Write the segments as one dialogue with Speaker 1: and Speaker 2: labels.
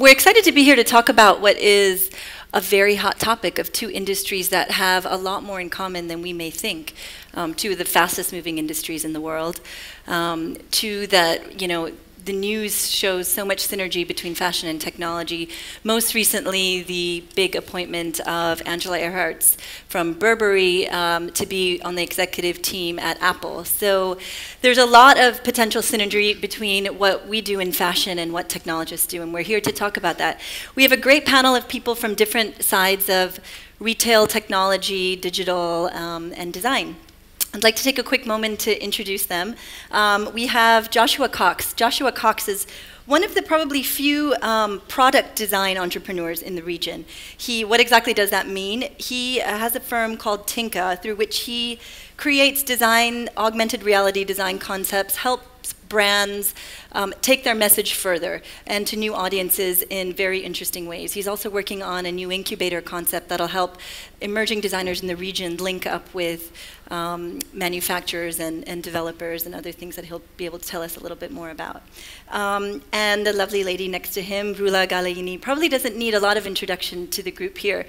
Speaker 1: We're excited to be here to talk about what is a very hot topic of two industries that have a lot more in common than we may think. Two of the fastest moving industries in the world. Two that, the news shows so much synergy between fashion and technology. Most recently, the big appointment of Angela Earhart's from Burberry to be on the executive team at Apple. So there's a lot of potential synergy between what we do in fashion and what technologists do, and we're here to talk about that. We have a great panel of people from different sides of retail, technology, digital, and design. I'd like to take a quick moment to introduce them. We have Joshua Cox. Joshua Cox is one of the probably few product design entrepreneurs in the region. What exactly does that mean? He has a firm called Tinka, through which he creates design, augmented reality design concepts, helps brands take their message further and to new audiences in very interesting ways. He's also working on a new incubator concept that'll help emerging designers in the region link up with manufacturers and developers and other things that he'll be able to tell us a little bit more about. And the lovely lady next to him, Roula Ghalayini, probably doesn't need a lot of introduction to the group here.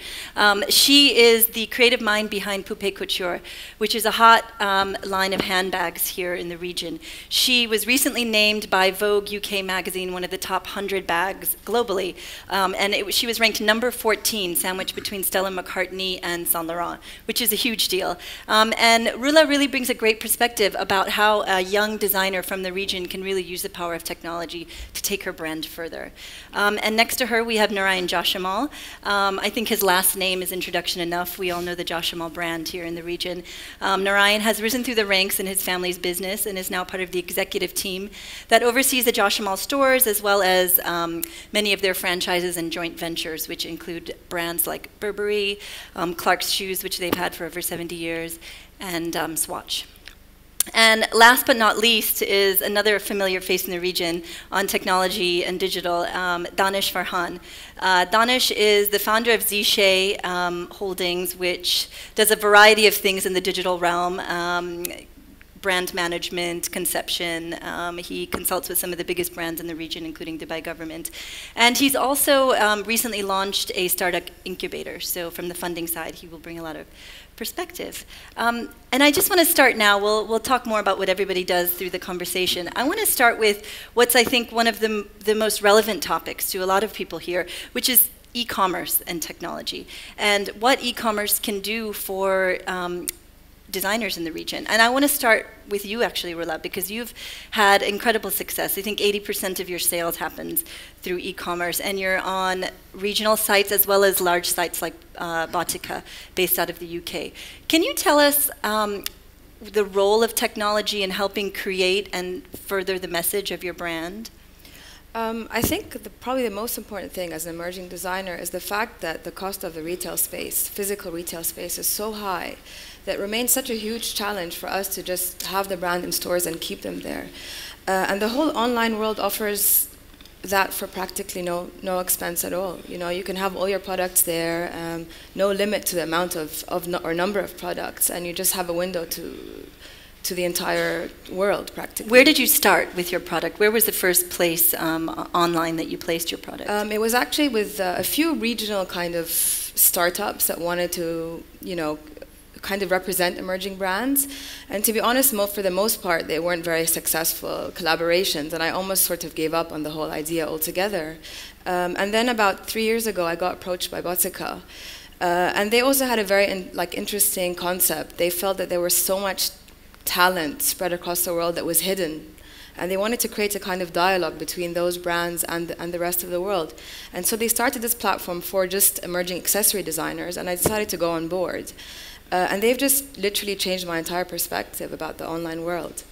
Speaker 1: She is the creative mind behind Poupée Couture, which is a hot line of handbags here in the region. She was recently named by Vogue UK magazine one of the top 100 bags globally, and she was ranked number 14, sandwiched between Stella McCartney and Saint Laurent, which is a huge deal. And Roula really brings a great perspective about how a young designer from the region can really use the power of technology to take her brand further. And next to her, we have Narain Jashanmal. I think his last name is introduction enough. We all know the Jashanmal brand here in the region. Narain has risen through the ranks in his family's business and is now part of the executive team that oversees the Jashanmal stores, as well as many of their franchises and joint ventures, which include brands like Burberry, Clark's Shoes, which they've had for over 70 years, and Swatch. And last but not least is another familiar face in the region on technology and digital, Danish Farhan. Danish is the founder of Zishay Holdings, which does a variety of things in the digital realm. Brand management, conception. He consults with some of the biggest brands in the region, including Dubai government. And he's also recently launched a startup incubator. So from the funding side, he will bring a lot of perspective. And I just want to start now. We'll talk more about what everybody does through the conversation. I want to start with what's, I think, one of the most relevant topics to a lot of people here, which is e-commerce and technology, and what e-commerce can do for designers in the region. And I want to start with you, actually, Roula, because you've had incredible success. I think 80% of your sales happens through e-commerce, and you're on regional sites as well as large sites like Botica, based out of the UK. Can you tell us the role of technology in helping create and further the message of your brand?
Speaker 2: I think probably the most important thing as an emerging designer is the fact that the cost of the retail space, physical retail space, is so high that remains such a huge challenge for us to just have the brand in stores and keep them there. And the whole online world offers that for practically no expense at all. You can have all your products there, no limit to the amount or number of products, and you just have a window to the entire world, practically.
Speaker 1: Where did you start with your product? Where was the first place online that you placed your product?
Speaker 2: It was actually with a few regional kind of startups that wanted to, kind of represent emerging brands. And to be honest, for the most part, they weren't very successful collaborations, and I almost sort of gave up on the whole idea altogether. And then about 3 years ago, I got approached by Botica. And they also had a very interesting concept. They felt that there was so much talent spread across the world that was hidden, and they wanted to create a kind of dialogue between those brands and the rest of the world. And so they started this platform for just emerging accessory designers, and I decided to go on board. And they've just literally changed my entire perspective about the online world.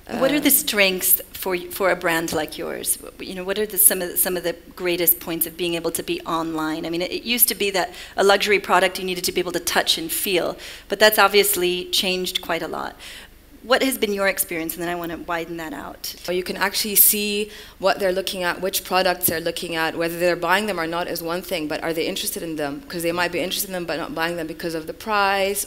Speaker 1: What are the strengths for a brand like yours? What are some of the greatest points of being able to be online? I mean, it used to be that a luxury product you needed to be able to touch and feel, but that's obviously changed quite a lot. what has been your experience? And then I want to widen that out.
Speaker 2: You can actually see what they're looking at, which products they're looking at, whether they're buying them or not is one thing, but are they interested in them? Because they might be interested in them but not buying them because of the price.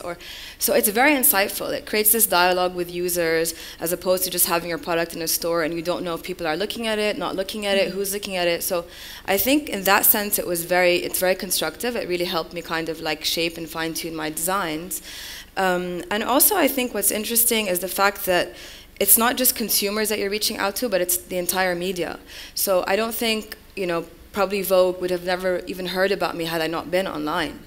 Speaker 2: So it's very insightful. It creates this dialogue with users as opposed to just having your product in a store and you don't know if people are looking at it, not looking at it, who's looking at it. So I think in that sense it's very constructive. It really helped me kind of like shape and fine-tune my designs. And also I think what's interesting is the fact that it's not just consumers that you're reaching out to, but it's the entire media. So I don't think, probably Vogue would have never even heard about me had I not been online.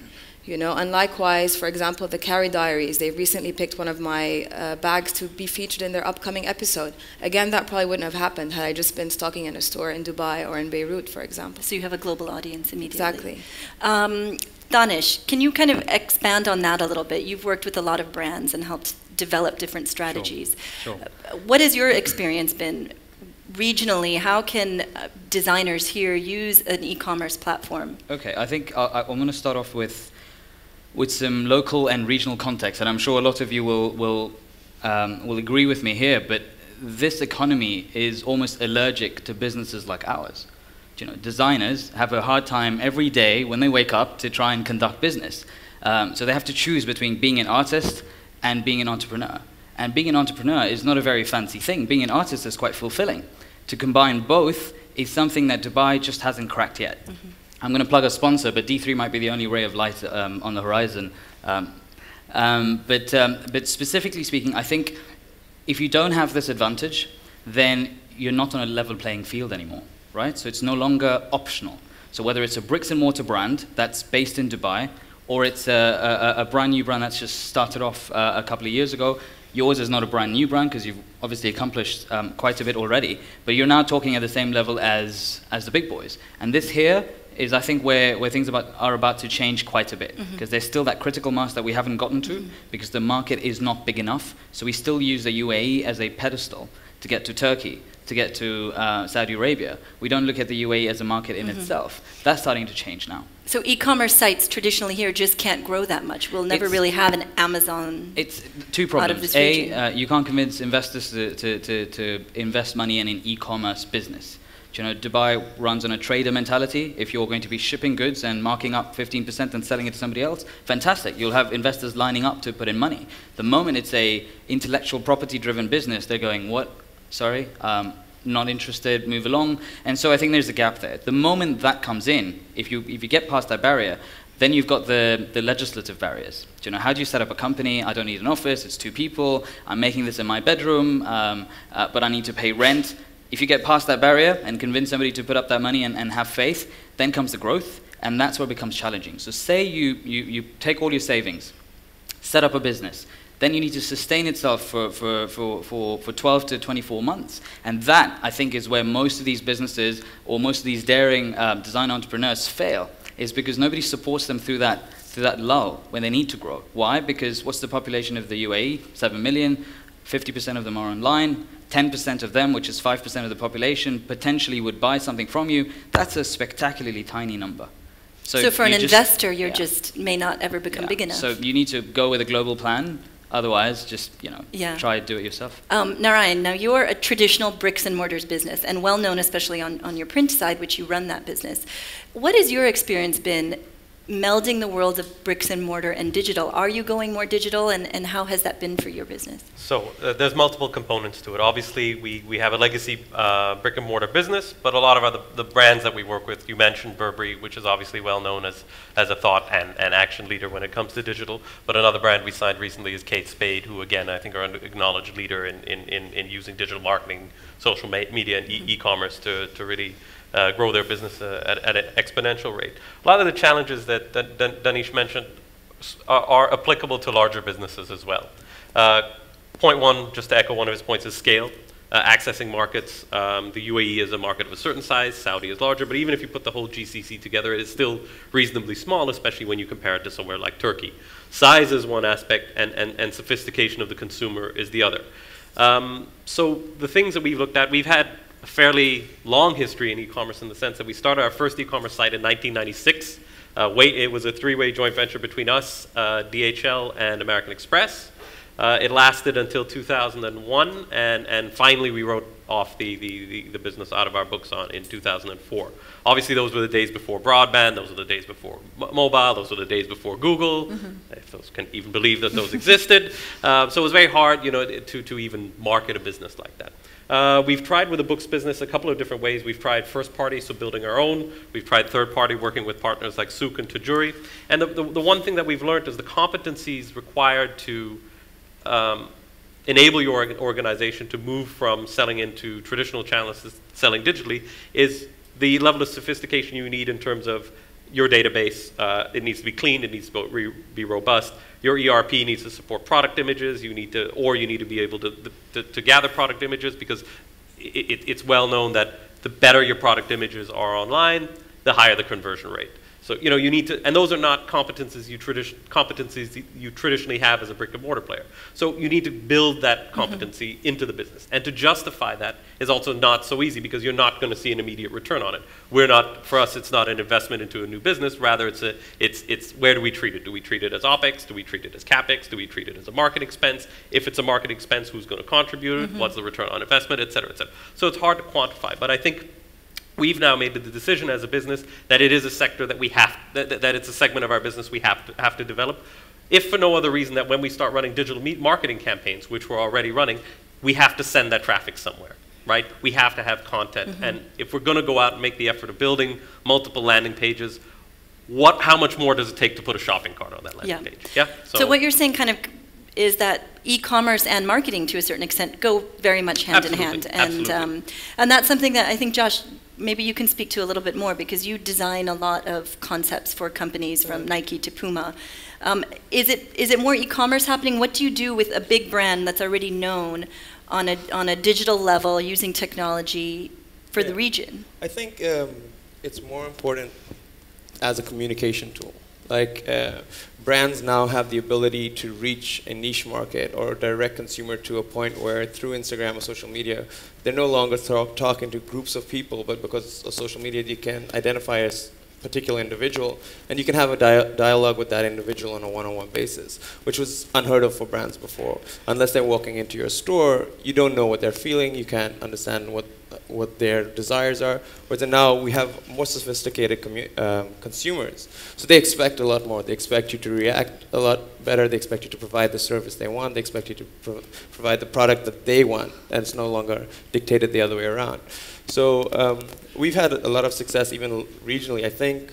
Speaker 2: And likewise, for example, the Carrie Diaries, they recently picked one of my bags to be featured in their upcoming episode. Again, that probably wouldn't have happened had I just been stocking in a store in Dubai or in Beirut, for example.
Speaker 1: So you have a global audience immediately.
Speaker 2: Exactly.
Speaker 1: Danish, can you kind of expand on that a little bit? You've worked with a lot of brands and helped develop different strategies.
Speaker 3: Sure.
Speaker 1: What has your experience been regionally? How can designers here use an e-commerce platform?
Speaker 3: Okay, I think I'm going to start off with some local and regional context, and I'm sure a lot of you will agree with me here, but this economy is almost allergic to businesses like ours. Designers have a hard time every day when they wake up to try and conduct business. So they have to choose between being an artist and being an entrepreneur. And being an entrepreneur is not a very fancy thing. Being an artist is quite fulfilling. To combine both is something that Dubai just hasn't cracked yet. I'm going to plug a sponsor, but D3 might be the only ray of light on the horizon. But specifically speaking, I think if you don't have this advantage, then you're not on a level playing field anymore. Right? So it's no longer optional. So whether it's a bricks and mortar brand that's based in Dubai, or it's a brand new brand that's just started off a couple of years ago, yours is not a brand new brand because you've obviously accomplished quite a bit already, but you're now talking at the same level as the big boys. And this here is, I think, where things are about to change quite a bit, because there's still that critical mass that we haven't gotten to, because the market is not big enough. So we still use the UAE as a pedestal to get to Turkey, to get to Saudi Arabia. We don't look at the UAE as a market in itself. That's starting to change now.
Speaker 1: So e-commerce sites traditionally here just can't grow that much. We'll never really have an Amazon.
Speaker 3: It's two problems.
Speaker 1: Out of this region.
Speaker 3: You can't convince investors to invest money in an e-commerce business. Dubai runs on a trader mentality. If you're going to be shipping goods and marking up 15% and selling it to somebody else, fantastic. You'll have investors lining up to put in money. The moment it's a intellectual property-driven business, they're going, what? Sorry, not interested, move along. And so I think there's a gap there. The moment that comes in, if you get past that barrier, then you've got the legislative barriers. How do you set up a company? I don't need an office, it's 2 people, I'm making this in my bedroom, but I need to pay rent. If you get past that barrier and convince somebody to put up that money and have faith, then comes the growth, and that's where it becomes challenging. So say you take all your savings, set up a business, then you need to sustain itself for 12 to 24 months. And that, I think, is where most of these businesses or most of these daring design entrepreneurs fail, is because nobody supports them through that lull when they need to grow. Why? Because what's the population of the UAE? 7 million, 50% of them are online, 10% of them, which is 5% of the population, potentially would buy something from you. That's a spectacularly tiny number.
Speaker 1: So for an investor, you just may not ever become big enough.
Speaker 3: So you need to go with a global plan. Otherwise, just try to do it yourself.
Speaker 1: Narain, now you're a traditional bricks and mortars business, and well known especially on your print side, which you run that business. What has your experience been melding the worlds of bricks and mortar and digital? Are you going more digital, and how has that been for your business?
Speaker 4: So there's multiple components to it. Obviously, we have a legacy brick and mortar business, but a lot of the brands that we work with, you mentioned Burberry, which is obviously well known as a thought and action leader when it comes to digital. But another brand we signed recently is Kate Spade, who again I think are an acknowledged leader in using digital marketing, social media, and e-commerce to really grow their business at an exponential rate. A lot of the challenges that Danish mentioned are applicable to larger businesses as well. Point one, just to echo one of his points, is scale. Accessing markets. The UAE is a market of a certain size, Saudi is larger, but even if you put the whole GCC together, it is still reasonably small, especially when you compare it to somewhere like Turkey. Size is one aspect, and sophistication of the consumer is the other. So the things that we've looked at, we've had a fairly long history in e-commerce in the sense that we started our first e-commerce site in 1996. It was a 3-way joint venture between us, DHL, and American Express. It lasted until 2001, and finally we wrote off the business out of our books in 2004. Obviously, those were the days before broadband, those were the days before mobile, those were the days before Google, if those can even believe that those existed. So it was very hard, to even market a business like that. We've tried with the books business a couple of different ways. We've tried first party, so building our own. We've tried third party, working with partners like Souk and Tajuri. And the one thing that we've learned is the competencies required to enable your organization to move from selling into traditional channels to selling digitally is the level of sophistication you need in terms of your database. It needs to be clean, it needs to be robust. Your ERP needs to support product images, you need to be able to gather product images, because it's well known that the better your product images are online, the higher the conversion rate. So you need to, and those are not competencies you traditionally have as a brick and mortar player. So you need to build that competency into the business, and to justify that is also not so easy, because you're not going to see an immediate return on it. For us, it's not an investment into a new business. Rather, it's where do we treat it? Do we treat it as OpEx? Do we treat it as CapEx? Do we treat it as a market expense? If it's a market expense, who's going to contribute? What's the return on investment, et cetera, et cetera. So it's hard to quantify, but I think we've now made the decision as a business that it is a sector that that it's a segment of our business we have to develop, if for no other reason that when we start running digital marketing campaigns, which we're already running, we have to send that traffic somewhere, right? We have to have content, and if we're going to go out and make the effort of building multiple landing pages, how much more does it take to put a shopping cart on that landing page? Yeah.
Speaker 1: So what you're saying kind of is that e-commerce and marketing, to a certain extent, go very much hand in hand, and that's something that I think, Josh, maybe you can speak to a little bit more, because you design a lot of concepts for companies from Nike to Puma. Is it more e-commerce happening? What do you do with a big brand that's already known on a digital level using technology for the region?
Speaker 5: I think it's more important as a communication tool. Like brands now have the ability to reach a niche market or direct consumer to a point where through Instagram or social media, they're no longer talking to groups of people, but because of social media, you can identify a particular individual, and you can have a dialogue with that individual on a one-on-one basis, which was unheard of for brands before. Unless they're walking into your store, you don't know what they're feeling, you can't understand what their desires are. Whereas now we have more sophisticated consumers, so they expect a lot more. They expect you to react a lot better. They expect you to provide the service they want. They expect you to provide the product that they want, and it's no longer dictated the other way around. So we've had a lot of success even regionally. I think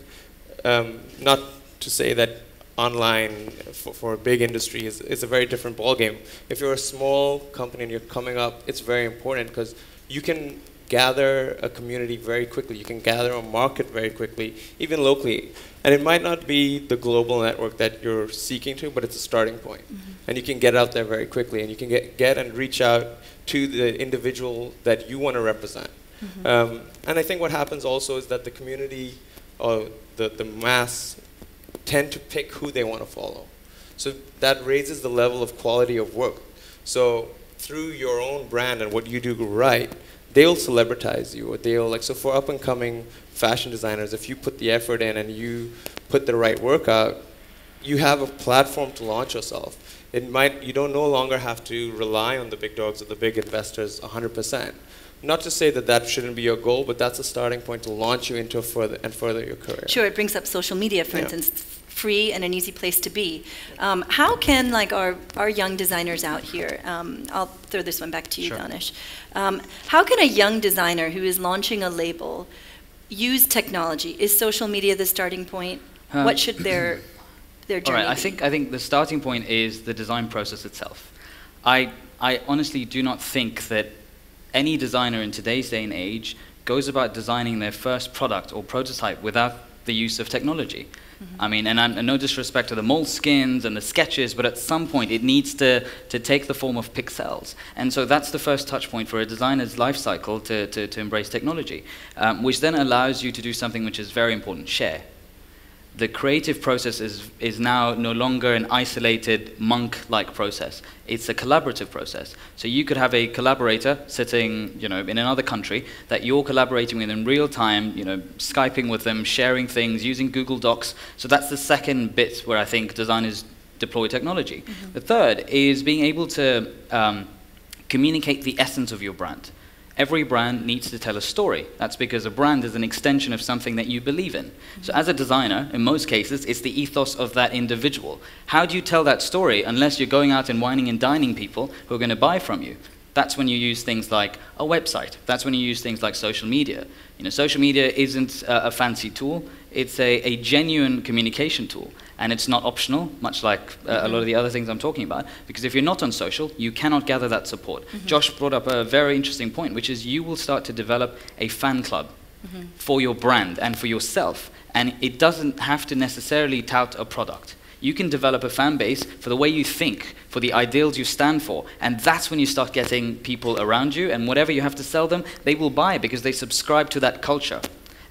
Speaker 5: not to say that online for a big industry is a very different ballgame. If you're a small company and you're coming up, it's very important, because you can gather a community very quickly. You can gather a market very quickly, even locally. And it might not be the global network that you're seeking to, but it's a starting point. And you can get out there very quickly, and you can get and reach out to the individual that you want to represent. And I think what happens also is that the community or the mass tend to pick who they want to follow. So that raises the level of quality of work. So through your own brand and what you do right, they'll celebritize you, or they'll so for up and coming fashion designers, if you put the effort in and you put the right work out, you have a platform to launch yourself. You don't no longer have to rely on the big dogs or the big investors 100%. Not to say that that shouldn't be your goal, but that's a starting point to launch you into further your career.
Speaker 1: Sure, it brings up social media, for instance, free and an easy place to be. How can our young designers out here, I'll throw this one back to you, Danish. How can a young designer who is launching a label use technology? Is social media the starting point? What should their journey be?
Speaker 3: I think the starting point is the design process itself. I honestly do not think that any designer in today's day and age goes about designing their first product or prototype without the use of technology. I mean, and no disrespect to the moleskins and the sketches, but at some point it needs to take the form of pixels. And so that's the first touch point for a designer's life cycle to embrace technology, which then allows you to do something which is very important: share. The creative process is now no longer an isolated monk-like process. It's a collaborative process. So you could have a collaborator sitting, in another country that you're collaborating with in real time, Skyping with them, sharing things, using Google Docs. So that's the second bit where I think designers deploy technology. The third is being able to communicate the essence of your brand. Every brand needs to tell a story. That's because a brand is an extension of something that you believe in. So as a designer, in most cases, it's the ethos of that individual. How do you tell that story unless you're going out and wining and dining people who are going to buy from you? That's when you use things like a website. That's when you use things like social media. You know, social media isn't a fancy tool. It's a genuine communication tool. And it's not optional, much like a lot of the other things I'm talking about, because if you're not on social, you cannot gather that support. Josh brought up a very interesting point, which is you will start to develop a fan club for your brand and for yourself. And it doesn't have to necessarily tout a product. You can develop a fan base for the way you think, for the ideals you stand for, and that's when you start getting people around you, and whatever you have to sell them, they will buy because they subscribe to that culture.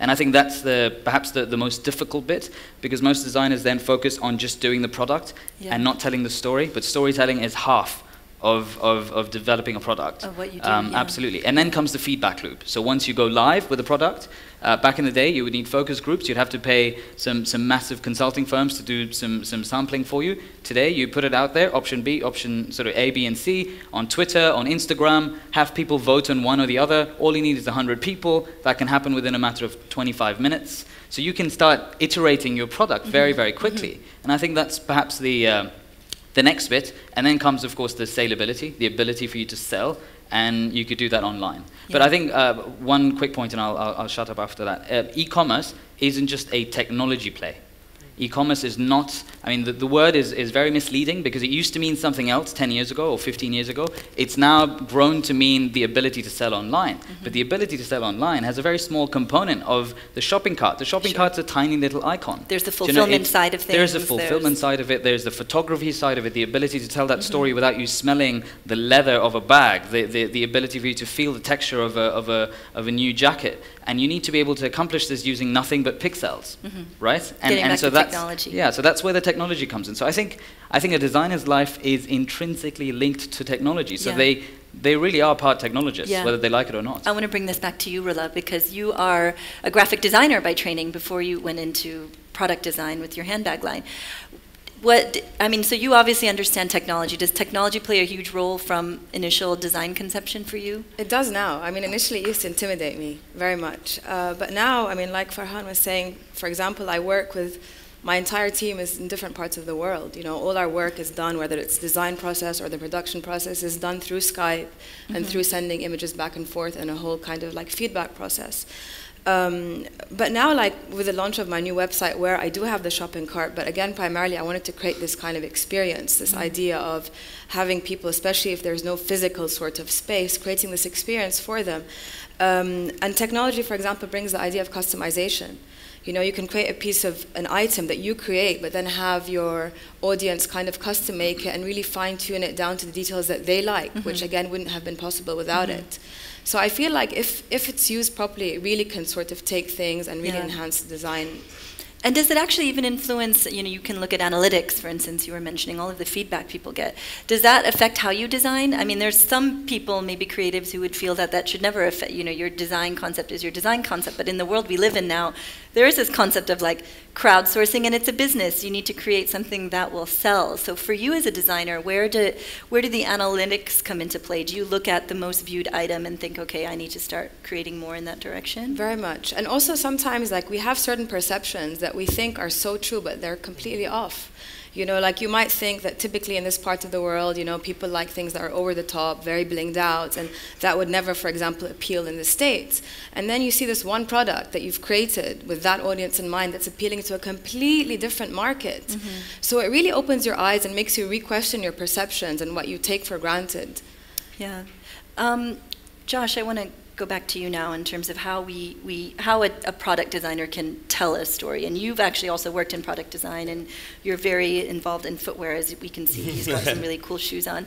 Speaker 3: And I think that's perhaps the most difficult bit, because most designers then focus on just doing the product and not telling the story, but storytelling is half of developing a product.
Speaker 1: Of what you do,
Speaker 3: Absolutely. And then comes the feedback loop. So once you go live with a product, back in the day you would need focus groups, you'd have to pay some massive consulting firms to do some sampling for you. Today you put it out there, option B, option sort of A, B and C, on Twitter, on Instagram, have people vote on one or the other. All you need is 100 people. That can happen within a matter of 25 minutes. So you can start iterating your product very, very quickly. And I think that's perhaps the next bit, and then comes, of course, the salability, the ability for you to sell, and you could do that online. But I think one quick point, and I'll shut up after that. E-commerce isn't just a technology play. E-commerce is not, I mean, the word is very misleading because it used to mean something else 10 years ago or 15 years ago. It's now grown to mean the ability to sell online. But the ability to sell online has a very small component of the shopping cart. The shopping cart's a tiny little icon.
Speaker 1: There's the fulfillment side of things.
Speaker 3: There's the fulfillment side of it. There's the photography side of it, the ability to tell that story without you smelling the leather of a bag, the ability for you to feel the texture of a new jacket. And you need to be able to accomplish this using nothing but pixels, right? And so that's technology. Yeah, so that's where the technology comes in. So I think a designer's life is intrinsically linked to technology. So they really are part technologists, whether they like it or not.
Speaker 1: I want to bring this back to you, Roula, because you are a graphic designer by training before you went into product design with your handbag line. So you obviously understand technology. Does technology play a huge role from initial design conception for you?
Speaker 2: It does now. I mean, initially it used to intimidate me very much. But now, I mean, like Farhan was saying, for example, I work with, my entire team is in different parts of the world. You know, all our work is done, whether it's design process or the production process, is done through Skype and through sending images back and forth and a whole kind of like feedback process. But now, like with the launch of my new website, where I do have the shopping cart, but again, primarily I wanted to create this kind of experience, this idea of having people, especially if there's no physical sort of space, creating this experience for them. And technology, for example, brings the idea of customization. You know, you can create a piece of an item that you create, but then have your audience kind of custom make it and really fine tune it down to the details that they like, which again wouldn't have been possible without it. So I feel like if it's used properly, it really can sort of take things and really enhance the design.
Speaker 1: And does it actually even influence, you know, you can look at analytics, for instance, you were mentioning all of the feedback people get. Does that affect how you design? I mean, there's some people, maybe creatives, who would feel that that should never affect, you know, your design concept is your design concept, but in the world we live in now, there is this concept of like crowdsourcing, and it's a business. You need to create something that will sell. So for you as a designer, where do the analytics come into play? Do you look at the most viewed item and think, okay, I need to start creating more in that direction?
Speaker 2: Very much. And also sometimes, like, we have certain perceptions that we think are so true, but they're completely off. You know, like you might think that typically in this part of the world, you know, people like things that are over the top, very blinged out, and that would never, for example, appeal in the States. And then you see this one product that you've created with that audience in mind that's appealing to a completely different market. So it really opens your eyes and makes you re-question your perceptions and what you take for granted.
Speaker 1: Yeah. Josh, I want to go back to you now in terms of how how a product designer can tell a story. And you've actually also worked in product design, and you're very involved in footwear, as we can see. He's got some really cool shoes on.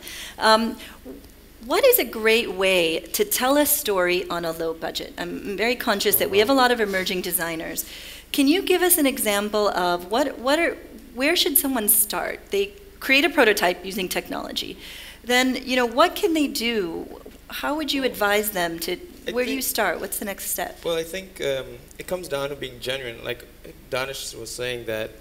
Speaker 1: What is a great way to tell a story on a low budget? I'm very conscious that we have a lot of emerging designers. Can you give us an example of where should someone start? They create a prototype using technology. Then, you know, what can they do? How would you advise them to, where do you start? What's the next step?
Speaker 5: Well, I think it comes down to being genuine. Like Danish was saying, that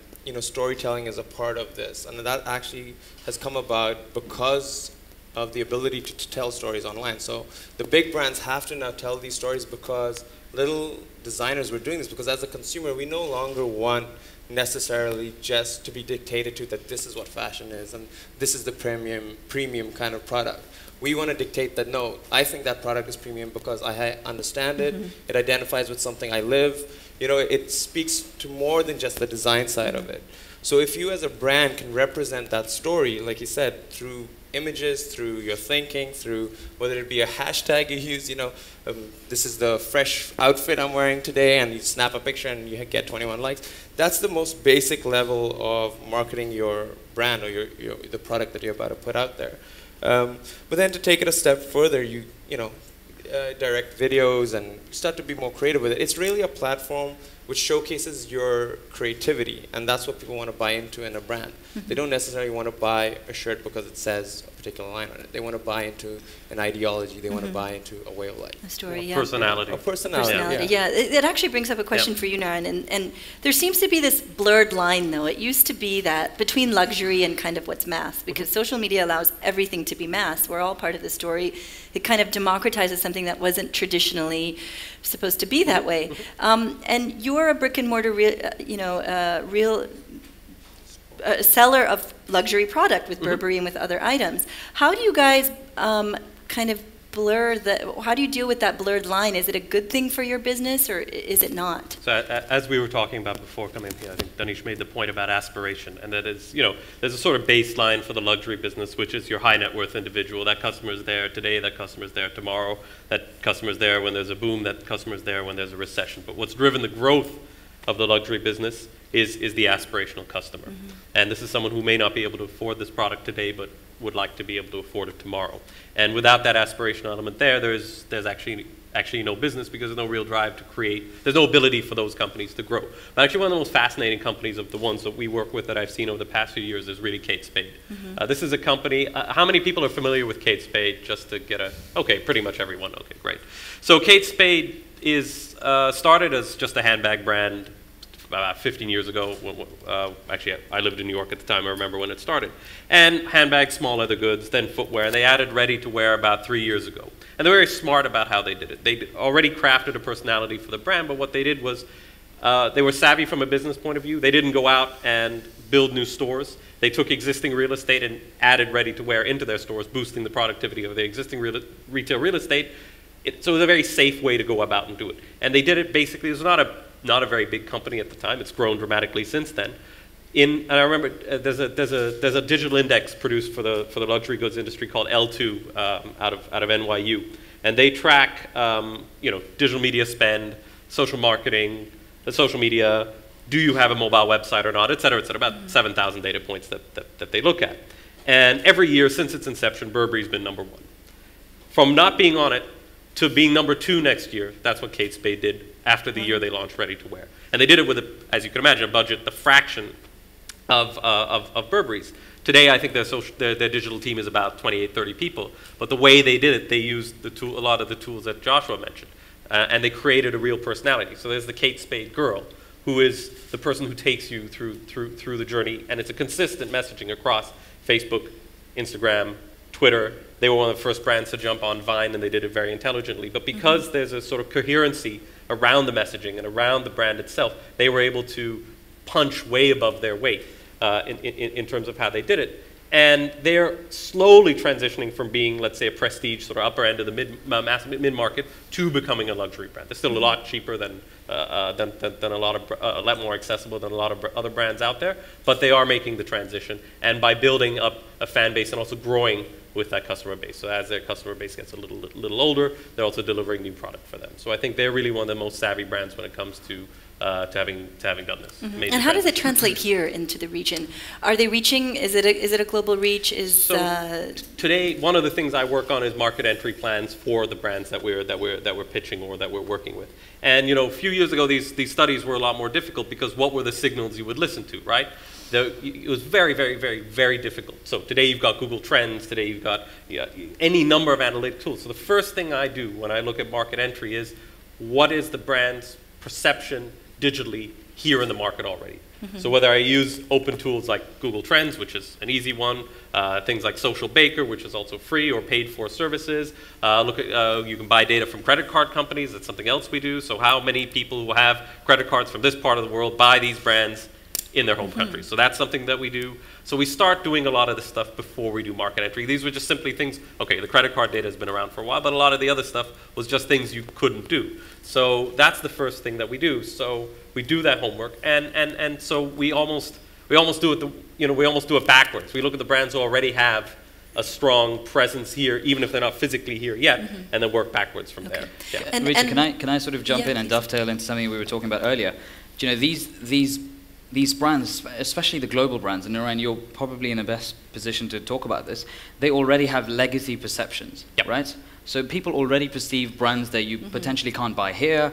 Speaker 5: storytelling is a part of this, and that actually has come about because of the ability to tell stories online. So the big brands have to now tell these stories because little designers were doing this, because as a consumer, we no longer want necessarily just to be dictated to that this is what fashion is and this is the premium kind of product. We want to dictate that, no, I think that product is premium because I understand it, it identifies with something I live. It speaks to more than just the design side of it. So if you as a brand can represent that story, like you said, through images, through your thinking, through whether it be a hashtag you use, this is the fresh outfit I'm wearing today, and you snap a picture and you get 21 likes. That's the most basic level of marketing your brand or the product that you're about to put out there. But then to take it a step further, you direct videos and start to be more creative with it. It's really a platform which showcases your creativity, and that's what people want to buy into in a brand. They don't necessarily want to buy a shirt because it says a particular line on it. They want to buy into an ideology. They want to buy into a way of life.
Speaker 1: A story,
Speaker 4: yeah. Personality.
Speaker 5: A personality,
Speaker 1: yeah. It actually brings up a question for you, Narain, and there seems to be this blurred line, though. It used to be that between luxury and kind of what's mass, because social media allows everything to be mass. We're all part of the story. It kind of democratizes something that wasn't traditionally supposed to be that way. And you're a brick and mortar, real seller of luxury product with Burberry and with other items. How do you guys kind of blur how do you deal with that blurred line? Is it a good thing for your business or is it not?
Speaker 4: So as we were talking about before coming here, I think Danish made the point about aspiration, and that is, there's a sort of baseline for the luxury business, which is your high net worth individual. That customer is there today, that customer is there tomorrow, that customer is there when there's a boom, that customer is there when there's a recession. But what's driven the growth of the luxury business is the aspirational customer. And this is someone who may not be able to afford this product today, but would like to be able to afford it tomorrow. And without that aspirational element there's actually no business, because there's no real drive to create, there's no ability for those companies to grow. But actually one of the most fascinating companies of the ones that we work with that I've seen over the past few years is really Kate Spade. This is a company, how many people are familiar with Kate Spade, just to get okay, pretty much everyone, okay, great. So Kate Spade is started as just a handbag brand about 15 years ago. Actually, I lived in New York at the time. I remember when it started. And handbags, small leather goods, then footwear. And they added ready-to-wear about 3 years ago. And they're very smart about how they did it. They already crafted a personality for the brand, but what they did was they were savvy from a business point of view. They didn't go out and build new stores. They took existing real estate and added ready-to-wear into their stores, boosting the productivity of the existing retail real estate. So it was a very safe way to go about and do it. And they did it basically, it was not a very big company at the time. It's grown dramatically since then. And I remember there's a digital index produced for the luxury goods industry called L2 out of NYU, and they track digital media spend, social marketing, the social media. Do you have a mobile website or not, et cetera, about 7,000 data points that they look at. And every year since its inception, Burberry's been #1. From not being on it to being #2 next year, that's what Kate Spade did after the year they launched ready-to-wear. And they did it with, as you can imagine, a budget, the fraction of Burberry's. Today, I think their digital team is about 28, 30 people. But the way they did it, they used a lot of the tools that Joshua mentioned. And they created a real personality. So there's the Kate Spade girl, who is the person who takes you through the journey. And it's a consistent messaging across Facebook, Instagram, Twitter. They were one of the first brands to jump on Vine, and they did it very intelligently. But because there's a sort of coherency around the messaging and around the brand itself, they were able to punch way above their weight in terms of how they did it. And they're slowly transitioning from being, let's say, a prestige sort of upper end of the mid-market to becoming a luxury brand. They're still a lot cheaper than a lot more accessible than a lot of other brands out there, but they are making the transition, and by building up a fan base and also growing with that customer base. So as their customer base gets a little older, they're also delivering new product for them. So I think they're really one of the most savvy brands when it comes to having done this.
Speaker 1: And how does it translate here into the region? Are they reaching? Is it a global reach?
Speaker 4: Today, one of the things I work on is market entry plans for the brands that we're pitching or that we're working with. And a few years ago, these studies were a lot more difficult, because what were the signals you would listen to, right? It was very, very, very, very difficult. So today you've got Google Trends. Today you've got any number of analytic tools. So the first thing I do when I look at market entry is, what is the brand's perception digitally here in the market already. So whether I use open tools like Google Trends, which is an easy one, things like Social Baker, which is also free or paid for services. Look at, you can buy data from credit card companies. That's something else we do. So how many people who have credit cards from this part of the world buy these brands in their home country? So that's something that we do. So we start doing a lot of this stuff before we do market entry. These were just simply things, okay, the credit card data has been around for a while, but a lot of the other stuff was just things you couldn't do. So that's the first thing that we do. So we do that homework, and so we almost do it we almost do it backwards. We look at the brands who already have a strong presence here, even if they're not physically here yet, and then work backwards from there. Yeah.
Speaker 3: Ritu, can I sort of jump in and dovetail into something we were talking about earlier? Do you know, these brands, especially the global brands, and Narain, you're probably in the best position to talk about this, they already have legacy perceptions, right? So people already perceive brands that you potentially can't buy here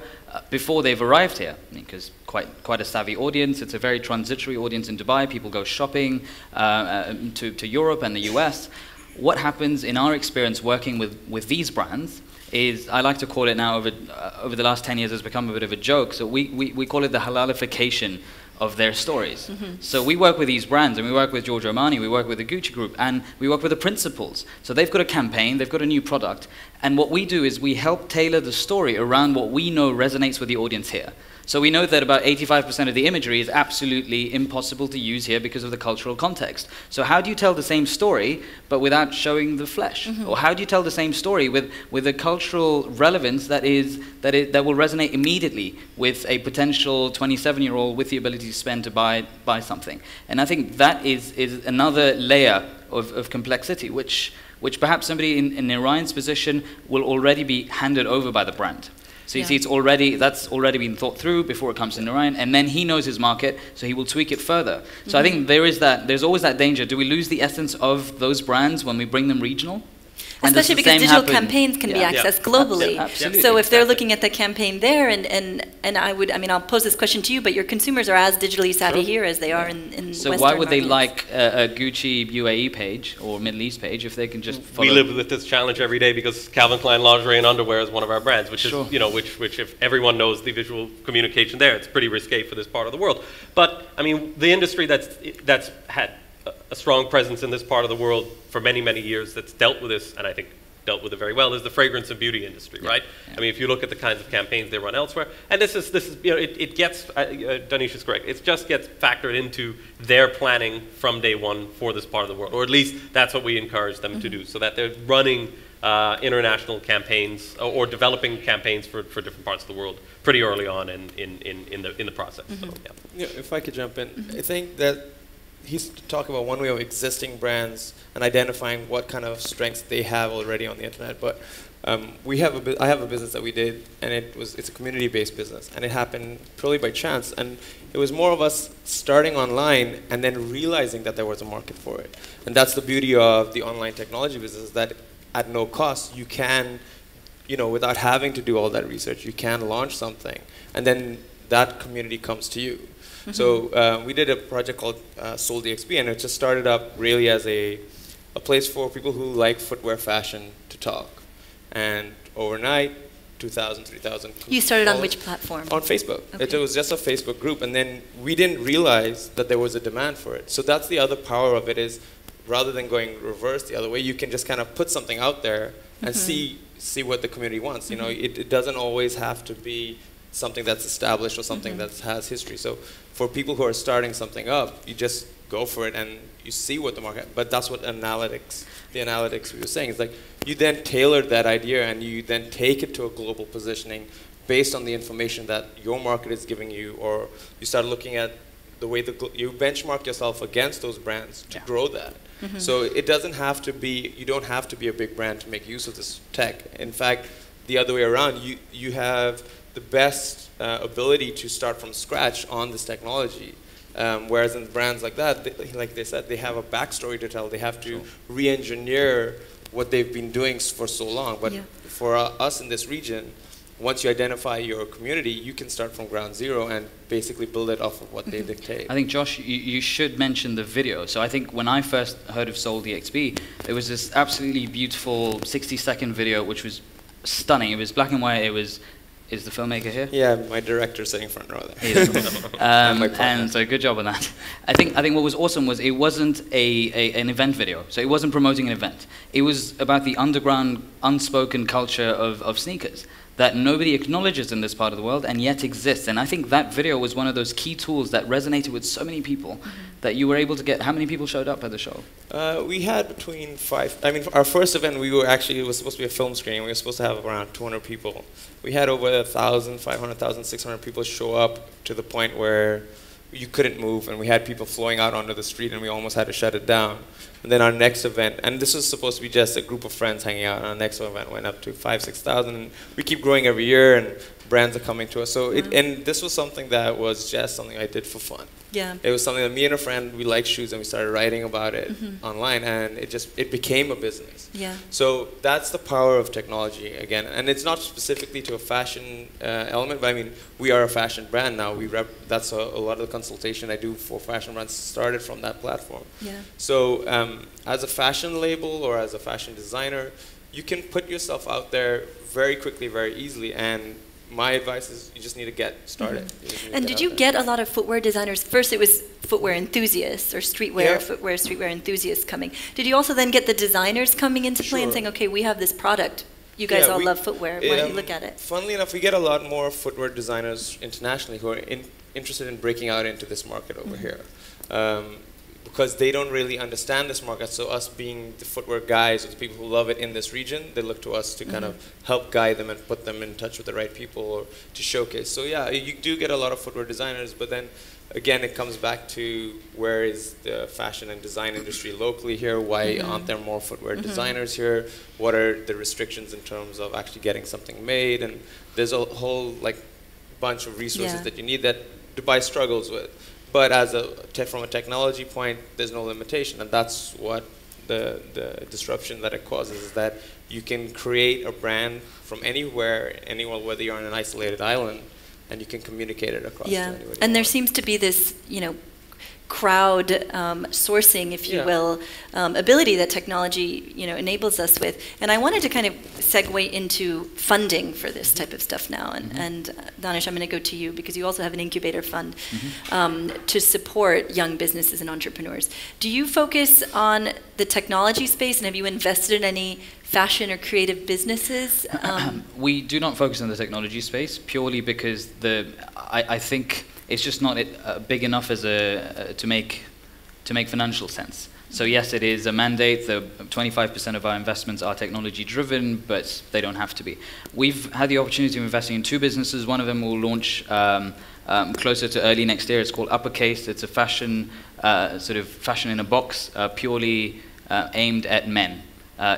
Speaker 3: before they've arrived here, because quite a savvy audience. It's a very transitory audience in Dubai. People go shopping to Europe and the US. What happens in our experience working with these brands is, I like to call it now, over the last 10 years, has become a bit of a joke. So we call it the halalification of their stories. So we work with these brands, and we work with Giorgio Armani, we work with the Gucci Group, and we work with the principals. So they've got a campaign, they've got a new product, and what we do is we help tailor the story around what we know resonates with the audience here. So we know that about 85% of the imagery is absolutely impossible to use here because of the cultural context. So how do you tell the same story but without showing the flesh? Or how do you tell the same story with a cultural relevance that will resonate immediately with a potential 27-year-old with the ability to spend to buy something? And I think that is another layer of complexity, which perhaps somebody in Narain's position will already be handed over by the brand. So you see, that's already been thought through before it comes to Narain, and then he knows his market, so he will tweak it further. So I think there's always that danger. Do we lose the essence of those brands when we bring them regional?
Speaker 1: Especially because digital campaigns can be accessed globally.
Speaker 3: Absolutely.
Speaker 1: So if they're looking at the campaign there, and I'll pose this question to you, but your consumers are as digitally savvy here as they are in
Speaker 3: So
Speaker 1: Western
Speaker 3: why would they
Speaker 1: markets.
Speaker 3: like a Gucci UAE page or Middle East page if they can just follow?
Speaker 4: We live with this challenge every day because Calvin Klein lingerie and underwear is one of our brands, which is, which if everyone knows the visual communication there, it's pretty risque for this part of the world. But I mean, the industry that's had a strong presence in this part of the world for many, many years, that's dealt with this, and I think dealt with it very well, is the fragrance and beauty industry, right? Yeah. I mean, if you look at the kinds of campaigns they run elsewhere, and this is it gets, Danish is correct, it just gets factored into their planning from day one for this part of the world, or at least that's what we encourage them to do, so that they're running international campaigns or developing campaigns for different parts of the world pretty early on in the process. So,
Speaker 5: if I could jump in, I think that he's talking about one way of existing brands and identifying what kind of strengths they have already on the internet. But I have a business that we did, and it's a community-based business, and it happened purely by chance. And it was more of us starting online and then realizing that there was a market for it. And that's the beauty of the online technology business, that at no cost you can, without having to do all that research, you can launch something, and then that community comes to you. So we did a project called Soul DXP, and it just started up really as a place for people who like footwear fashion to talk. And overnight, 2,000, 3,000.
Speaker 1: You started on which platform?
Speaker 5: On Facebook. Okay. It was just a Facebook group, and then we didn't realize that there was a demand for it. So that's the other power of it, is rather than going reverse the other way, you can just kind of put something out there and see what the community wants. It doesn't always have to be something that's established or something that has history. So for people who are starting something up, you just go for it and you see what the market, but that's what the analytics we were saying, is like you then tailor that idea and you then take it to a global positioning based on the information that your market is giving you, or you start looking at the way you benchmark yourself against those brands to grow that. So it doesn't have to be, you don't have to be a big brand to make use of this tech. In fact, the other way around, you have the best ability to start from scratch on this technology. Whereas in brands like that, like they said, they have a backstory to tell. They have to re-engineer what they've been doing for so long. But for us in this region, once you identify your community, you can start from ground zero and basically build it off of what they dictate.
Speaker 3: I think, Josh, you should mention the video. So I think when I first heard of Soul DXB, there was this absolutely beautiful 60-second video which was stunning. It was black and white. It was Is the filmmaker here?
Speaker 5: Yeah, my director's sitting front row there.
Speaker 3: He is. And so good job on that. I think what was awesome was it wasn't an event video. So it wasn't promoting an event. It was about the underground, unspoken culture of sneakers that nobody acknowledges in this part of the world and yet exists. And I think that video was one of those key tools that resonated with so many people that you were able to get. How many people showed up at the show?
Speaker 5: We had between 5. I mean, our first event, it was supposed to be a film screening. We were supposed to have around 200 people. We had over 1,000, 500,000, 600 people show up to the point where you couldn't move, and we had people flowing out onto the street, and we almost had to shut it down. And then our next event, and this was supposed to be just a group of friends hanging out, and our next event went up to 5,000, 6,000, and we keep growing every year, and brands are coming to us. So and this was something that was just something I did for fun.
Speaker 1: Yeah.
Speaker 5: It was something that me and a friend, we liked shoes, and we started writing about it online, and it became a business.
Speaker 1: Yeah.
Speaker 5: So that's the power of technology again, and it's not specifically to a fashion element, but I mean, we are a fashion brand now. That's a lot of the consultation I do for fashion brands started from that platform.
Speaker 1: Yeah.
Speaker 5: So as a fashion label or as a fashion designer, you can put yourself out there very quickly, very easily, and my advice is you just need to get started.
Speaker 1: And did you get a lot of footwear designers? First it was footwear enthusiasts or streetwear, streetwear enthusiasts coming. Did you also then get the designers coming into play and saying, okay, we have this product, you guys all love footwear, why don't you look at it?
Speaker 5: Funnily enough, we get a lot more footwear designers internationally who are interested in breaking out into this market over here. Because they don't really understand this market, so us being the footwear guys, or the people who love it in this region, they look to us to kind of help guide them and put them in touch with the right people or to showcase. So yeah, you do get a lot of footwear designers, but then again, it comes back to where is the fashion and design industry locally here? Why aren't there more footwear designers here? What are the restrictions in terms of actually getting something made? And there's a whole bunch of resources that you need that Dubai struggles with. But from a technology point, there's no limitation, and that's what the disruption that it causes is that you can create a brand from anywhere, whether you're on an isolated island, and you can communicate it across to anybody.
Speaker 1: And there seems to be this, crowd sourcing, if you will, ability that technology, enables us with. And I wanted to kind of segue into funding for this type of stuff now. And Danish, I'm going to go to you because you also have an incubator fund to support young businesses and entrepreneurs. Do you focus on the technology space, and have you invested in any fashion or creative businesses?
Speaker 3: We do not focus on the technology space purely because I think it's just not big enough as to make financial sense. So yes, it is a mandate. The 25% of our investments are technology driven, but they don't have to be. We've had the opportunity of investing in 2 businesses. One of them will launch closer to early next year. It's called Uppercase. It's a fashion, sort of fashion in a box, purely aimed at men.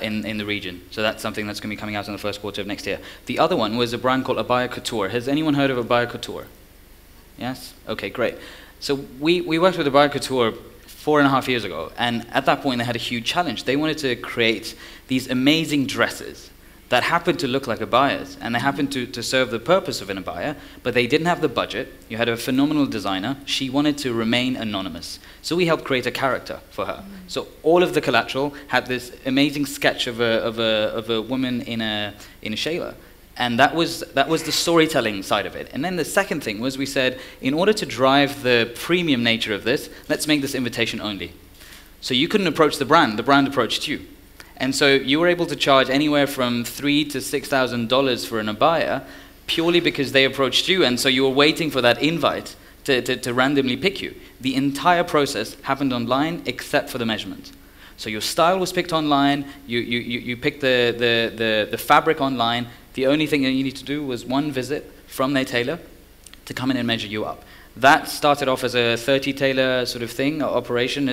Speaker 3: In the region. So that's something that's going to be coming out in the first quarter of next year. The other one was a brand called Abaya Couture. Has anyone heard of Abaya Couture? Yes? Okay, great. So we worked with Abaya Couture 4.5 years ago, and at that point they had a huge challenge. They wanted to create these amazing dresses that happened to look like abayas, and they happened to serve the purpose of an abaya, but they didn't have the budget. You had a phenomenal designer. She wanted to remain anonymous. So we helped create a character for her. So all of the collateral had this amazing sketch of a woman in a shayla. And that was the storytelling side of it. And then the second thing was we said, in order to drive the premium nature of this, let's make this invitation only. So you couldn't approach the brand approached you. And so you were able to charge anywhere from $3,000 to $6,000 for an abaya purely because they approached you, and so you were waiting for that invite to randomly pick you. The entire process happened online except for the measurement. So your style was picked online, you picked the fabric online. The only thing that you need to do was one visit from their tailor to come in and measure you up. That started off as a 30 tailor sort of thing, operation,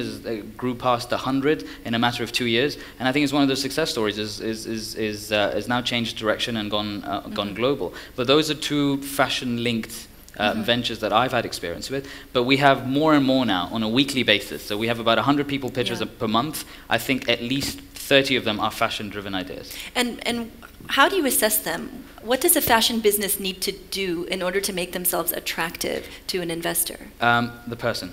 Speaker 3: grew past 100 in a matter of 2 years, and I think it's one of those success stories. Is now changed direction and gone global. But those are 2 fashion-linked ventures that I've had experience with. But we have more and more now on a weekly basis. So we have about 100 people pitches per month. I think at least 30 of them are fashion-driven ideas.
Speaker 1: And how do you assess them? What does a fashion business need to do in order to make themselves attractive to an investor?
Speaker 3: The person.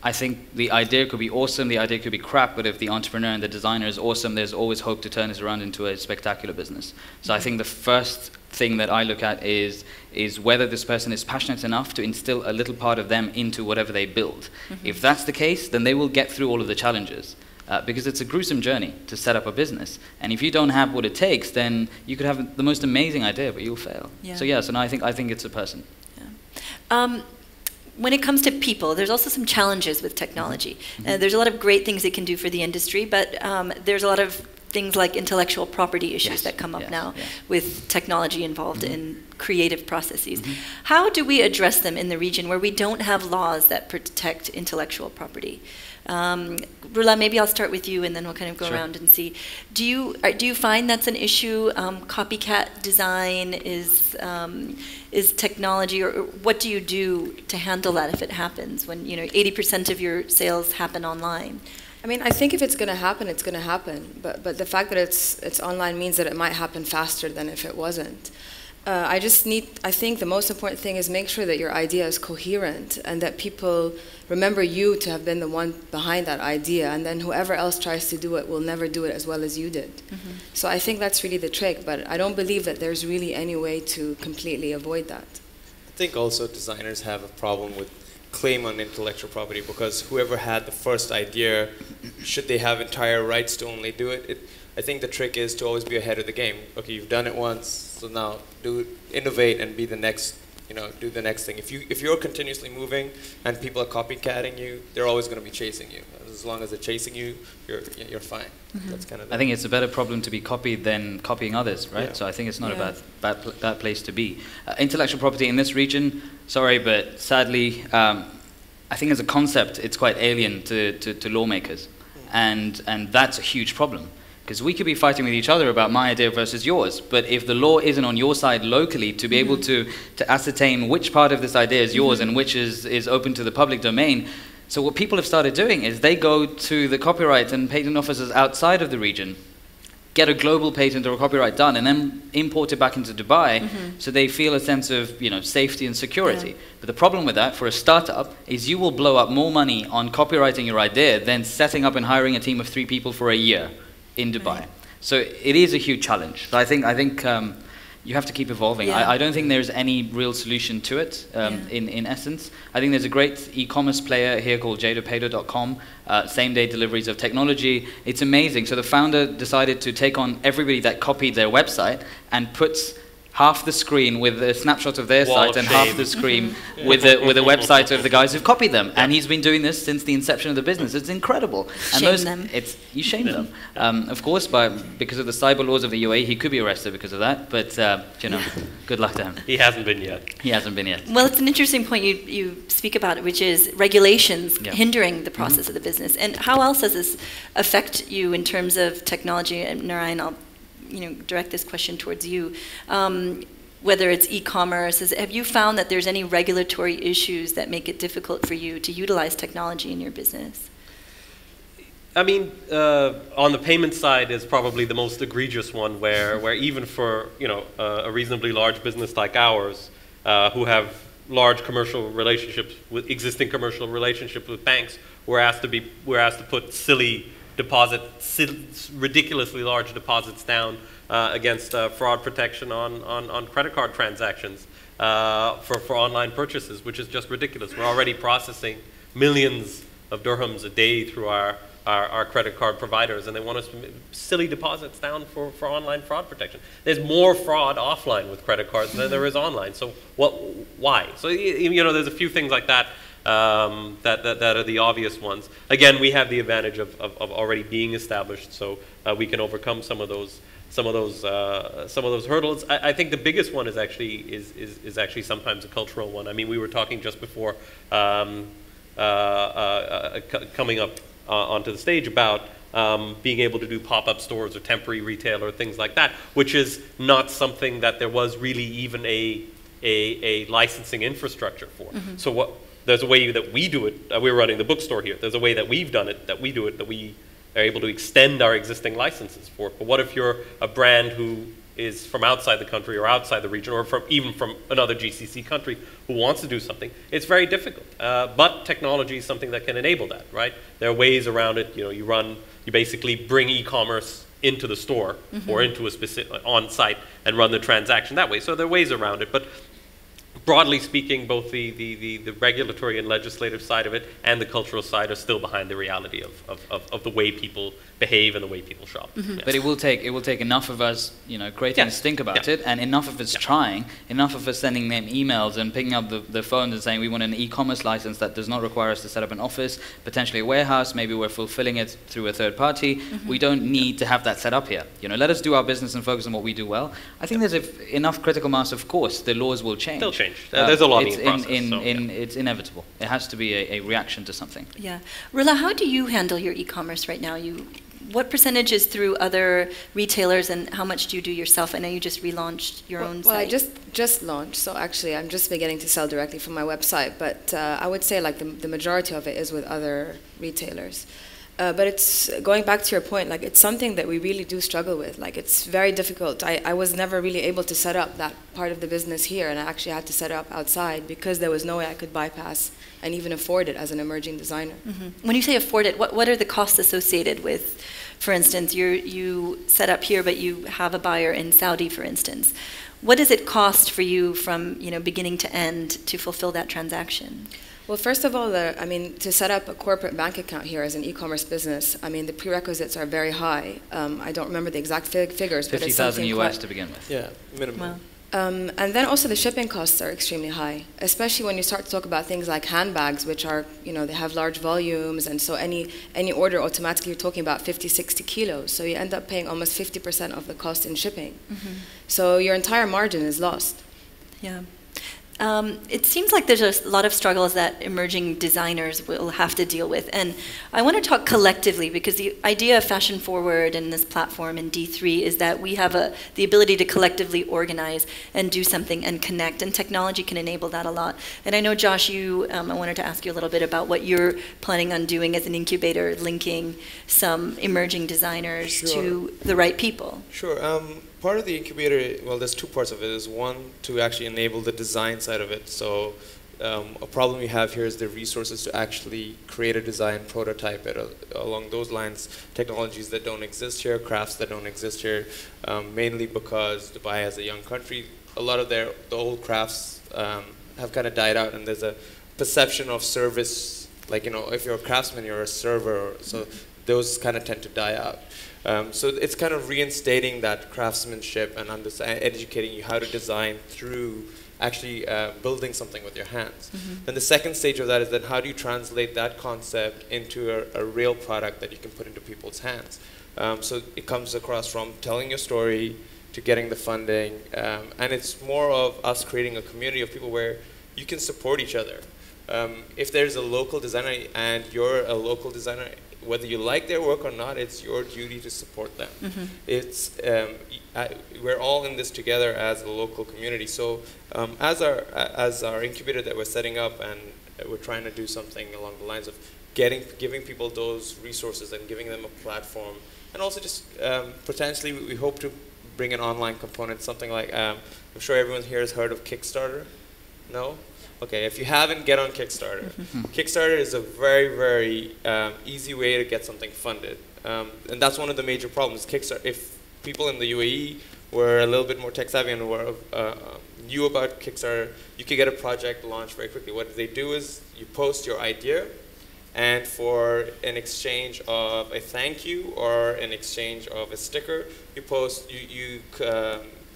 Speaker 3: I think the idea could be awesome, the idea could be crap, but if the entrepreneur and the designer is awesome, there's always hope to turn this around into a spectacular business. So I think the first thing that I look at is whether this person is passionate enough to instill a little part of them into whatever they build. If that's the case, then they will get through all of the challenges. Because it's a gruesome journey to set up a business. And if you don't have what it takes, then you could have the most amazing idea, but you'll fail.
Speaker 1: Yeah.
Speaker 3: So yes, and I think it's a person.
Speaker 1: Yeah. When it comes to people, there's also some challenges with technology. There's a lot of great things it can do for the industry, but there's a lot of things like intellectual property issues that come up now with technology involved in creative processes. How do we address them in the region where we don't have laws that protect intellectual property? Roula, maybe I'll start with you and then we'll kind of go around and see. Do you find that's an issue? Copycat design is technology, or what do you do to handle that if it happens when 80% of your sales happen online?
Speaker 2: I mean, I think if it's going to happen, it's going to happen. But the fact that it's online means that it might happen faster than if it wasn't. I think the most important thing is make sure that your idea is coherent and that people remember you to have been the one behind that idea, and then whoever else tries to do it will never do it as well as you did. So I think that's really the trick, but I don't believe that there's really any way to completely avoid that.
Speaker 5: I think also designers have a problem with claim on intellectual property, because whoever had the first idea, should they have entire rights to only do it? I think the trick is to always be ahead of the game. Okay, you've done it once, so now innovate and be the next, do the next thing. If you're continuously moving and people are copycatting you, they're always going to be chasing you. As long as they're chasing you, you're fine. That's kind of.
Speaker 3: I think it's a better problem to be copied than copying others, right?
Speaker 5: Yeah.
Speaker 3: So I think it's not a bad place to be. Intellectual property in this region, sorry, but sadly, I think as a concept, it's quite alien to lawmakers, and that's a huge problem. Because we could be fighting with each other about my idea versus yours, but if the law isn't on your side locally to be able to ascertain which part of this idea is yours and which is open to the public domain, so what people have started doing is they go to the copyright and patent offices outside of the region, get a global patent or a copyright done, and then import it back into Dubai, so they feel a sense of safety and security. Yeah. But the problem with that for a startup is you will blow up more money on copywriting your idea than setting up and hiring a team of 3 people for a year in Dubai. Right. So it is a huge challenge. So I think you have to keep evolving. Yeah. I don't think there's any real solution to it in essence. I think there's a great e-commerce player here called jadopaydo.com, same-day deliveries of technology. It's amazing. So the founder decided to take on everybody that copied their website and puts half the screen with a snapshot of their site and half the screen with a website of the guys who've copied them. And he's been doing this since the inception of the business. It's incredible. You shame them. Of course, because of the cyber laws of the UAE, he could be arrested because of that. But, good luck to him.
Speaker 4: He hasn't been yet.
Speaker 3: He hasn't been yet.
Speaker 1: Well, it's an interesting point you speak about, which is regulations hindering the process of the business. And how else does this affect you in terms of technology? And Narain, I'll direct this question towards you. Whether it's e-commerce, have you found that there's any regulatory issues that make it difficult for you to utilize technology in your business?
Speaker 4: I mean, on the payment side is probably the most egregious one, where even for a reasonably large business like ours, who have large commercial relationships with existing commercial relationships with banks, we're asked to put ridiculously large deposits down against fraud protection on credit card transactions for online purchases, which is just ridiculous. We're already processing millions of dirhams a day through our credit card providers, and they want us to silly deposits down for online fraud protection. There's more fraud offline with credit cards than there is online. So why? So there's a few things like that. That are the obvious ones. Again, we have the advantage of already being established, so we can overcome some of those hurdles. I think the biggest one is actually sometimes a cultural one. I mean, we were talking just before coming up onto the stage about being able to do pop-up stores or temporary retail or things like that, which is not something that there was really even a licensing infrastructure for. So there's a way that we do it. We're running the bookstore here. There's a way that we've done it, that we are able to extend our existing licenses for. But what if you're a brand who is from outside the country or outside the region, or even from another GCC country who wants to do something? It's very difficult. But technology is something that can enable that, right? There are ways around it. You basically bring e-commerce into the store or into a specific on-site and run the transaction that way. So there are ways around it, but broadly speaking, both the regulatory and legislative side of it and the cultural side are still behind the reality of the way people behave and the way people shop. Yes.
Speaker 3: But it will take enough of us, creating a stink about it, and enough of us trying, enough of us sending them emails and picking up the phone and saying we want an e-commerce license that does not require us to set up an office, potentially a warehouse, maybe we're fulfilling it through a third party. We don't need to have that set up here. Let us do our business and focus on what we do well. I think there's enough critical mass, of course, the laws will change.
Speaker 4: They'll change. There's a lobbying process.
Speaker 3: It's inevitable. It has to be a reaction to something.
Speaker 1: Yeah. Roula, how do you handle your e-commerce right now? What percentage is through other retailers, and how much do you do yourself? I know you just relaunched your own site.
Speaker 2: Well, I just launched, so actually I'm just beginning to sell directly from my website, but I would say like the majority of it is with other retailers. But it's, going back to your point, like it's something that we really do struggle with. Like it's very difficult. I was never really able to set up that part of the business here, and I actually had to set it up outside because there was no way I could bypass and even afford it as an emerging designer.
Speaker 1: When you say afford it, what are the costs associated with, for instance, you set up here, but you have a buyer in Saudi, for instance. What does it cost for you from beginning to end to fulfill that transaction?
Speaker 2: Well, first of all, to set up a corporate bank account here as an e-commerce business, the prerequisites are very high. I don't remember the exact figures, but it's something
Speaker 3: 50,000 US to begin with.
Speaker 5: Yeah, minimum.
Speaker 1: Wow.
Speaker 2: And then also the shipping costs are extremely high, especially when you start to talk about things like handbags, which are, they have large volumes, and so any order automatically you're talking about 50, 60 kilos. So you end up paying almost 50% of the cost in shipping. So your entire margin is lost.
Speaker 1: Yeah. It seems like there's a lot of struggles that emerging designers will have to deal with. And I want to talk collectively, because the idea of Fashion Forward and this platform in D3 is that we have the ability to collectively organize and do something and connect. And technology can enable that a lot. And I know, Josh, I wanted to ask you a little bit about what you're planning on doing as an incubator, linking some emerging designers to the right people.
Speaker 5: Sure. Part of the incubator, well, there's two parts of it. Is one, to actually enable the design side of it. So a problem we have here is the resources to actually create a design, prototype it along those lines, technologies that don't exist here, crafts that don't exist here, mainly because Dubai is a young country. A lot of the old crafts have kind of died out, and there's a perception of service, like, if you're a craftsman, you're a server, so those kind of tend to die out. So it's kind of reinstating that craftsmanship and educating you how to design through actually building something with your hands. Then the second stage of that is then how do you translate that concept into a real product that you can put into people's hands. So it comes across from telling your story to getting the funding, and it's more of us creating a community of people where you can support each other. If there's a local designer and you're a local designer, whether you like their work or not, it's your duty to support them. It's we're all in this together as a local community. So as our incubator that we're setting up, and we're trying to do something along the lines of giving people those resources and giving them a platform, and also just potentially we hope to bring an online component, something like I'm sure everyone here has heard of Kickstarter. No? Okay, if you haven't, get on Kickstarter. Kickstarter is a very, very easy way to get something funded. And that's one of the major problems. Kickstarter, if people in the UAE were a little bit more tech savvy and knew about Kickstarter, you could get a project launched very quickly. What they do is you post your idea, and for an exchange of a thank you or an exchange of a sticker, you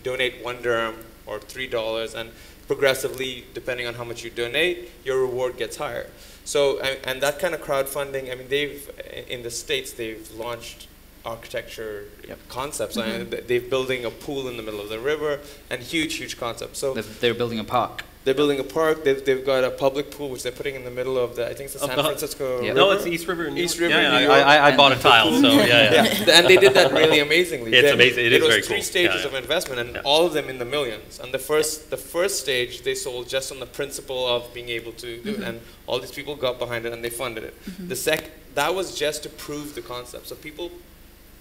Speaker 5: donate $1 dirham or $3, and progressively, depending on how much you donate, your reward gets higher. So, and that kind of crowdfunding, in the States, they've launched architecture concepts. They're building a pool in the middle of the river, and huge concepts. So
Speaker 3: they're building a park.
Speaker 5: They're building a park. They've got a public pool which they're putting in the middle of I think it's the San Francisco River.
Speaker 4: No, it's East River.
Speaker 5: East River.
Speaker 4: Yeah, I bought a tile, so yeah.
Speaker 5: And they did that really amazingly.
Speaker 4: It's amazing. It was
Speaker 5: three stages of investment, and all of them in the millions. And the first stage they sold just on the principle of being able to do it, and all these people got behind it and they funded it. That was just to prove the concept. So people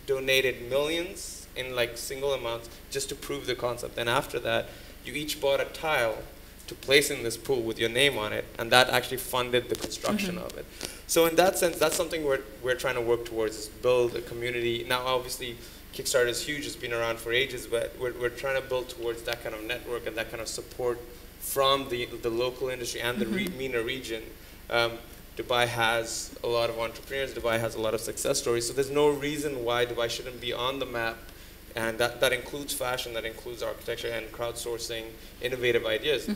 Speaker 5: donated millions in single amounts just to prove the concept. And after that, you each bought a tile to place in this pool with your name on it, and that actually funded the construction of it. So in that sense, that's something we're trying to work towards, is build a community. Now, obviously, Kickstarter is huge, it's been around for ages, but we're trying to build towards that kind of network and that kind of support from the local industry and the MENA region. Dubai has a lot of entrepreneurs, Dubai has a lot of success stories, so there's no reason why Dubai shouldn't be on the map, and that includes fashion, that includes architecture and crowdsourcing innovative ideas.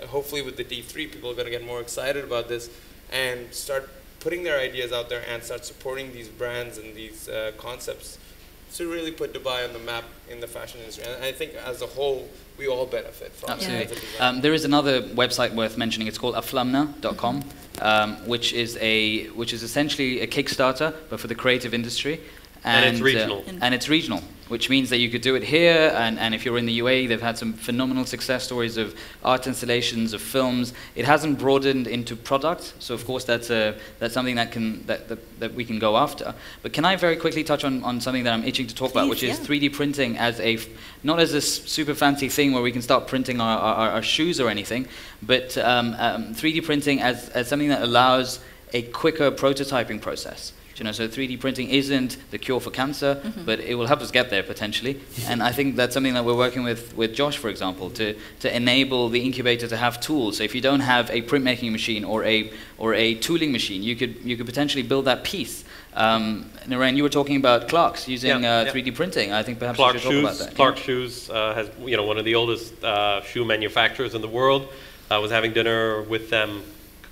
Speaker 5: Hopefully with the D3, people are going to get more excited about this and start putting their ideas out there and start supporting these brands and these concepts to really put Dubai on the map in the fashion industry. And I think as a whole, we all benefit from
Speaker 3: Absolutely.
Speaker 5: it.
Speaker 3: There is another website worth mentioning. It's called aflamna.com, which is essentially a Kickstarter, but for the creative industry.
Speaker 4: And it's regional.
Speaker 3: And it's regional, which means that you could do it here, and if you're in the UAE, they've had some phenomenal success stories of art installations, of films. It hasn't broadened into product, so of course that's something that we can go after. But can I very quickly touch on something that I'm itching to talk about, which is 3D printing as not as a super fancy thing where we can start printing our shoes or anything, but 3D printing as something that allows a quicker prototyping process. So 3D printing isn't the cure for cancer, but it will help us get there potentially. And I think that's something that we're working with Josh, for example, to enable the incubator to have tools. So if you don't have a printmaking machine or a tooling machine, you could potentially build that piece. Narain, you were talking about Clark's using 3D printing. I think perhaps you should talk about that.
Speaker 4: Clark's Shoes has one of the oldest shoe manufacturers in the world. I was having dinner with them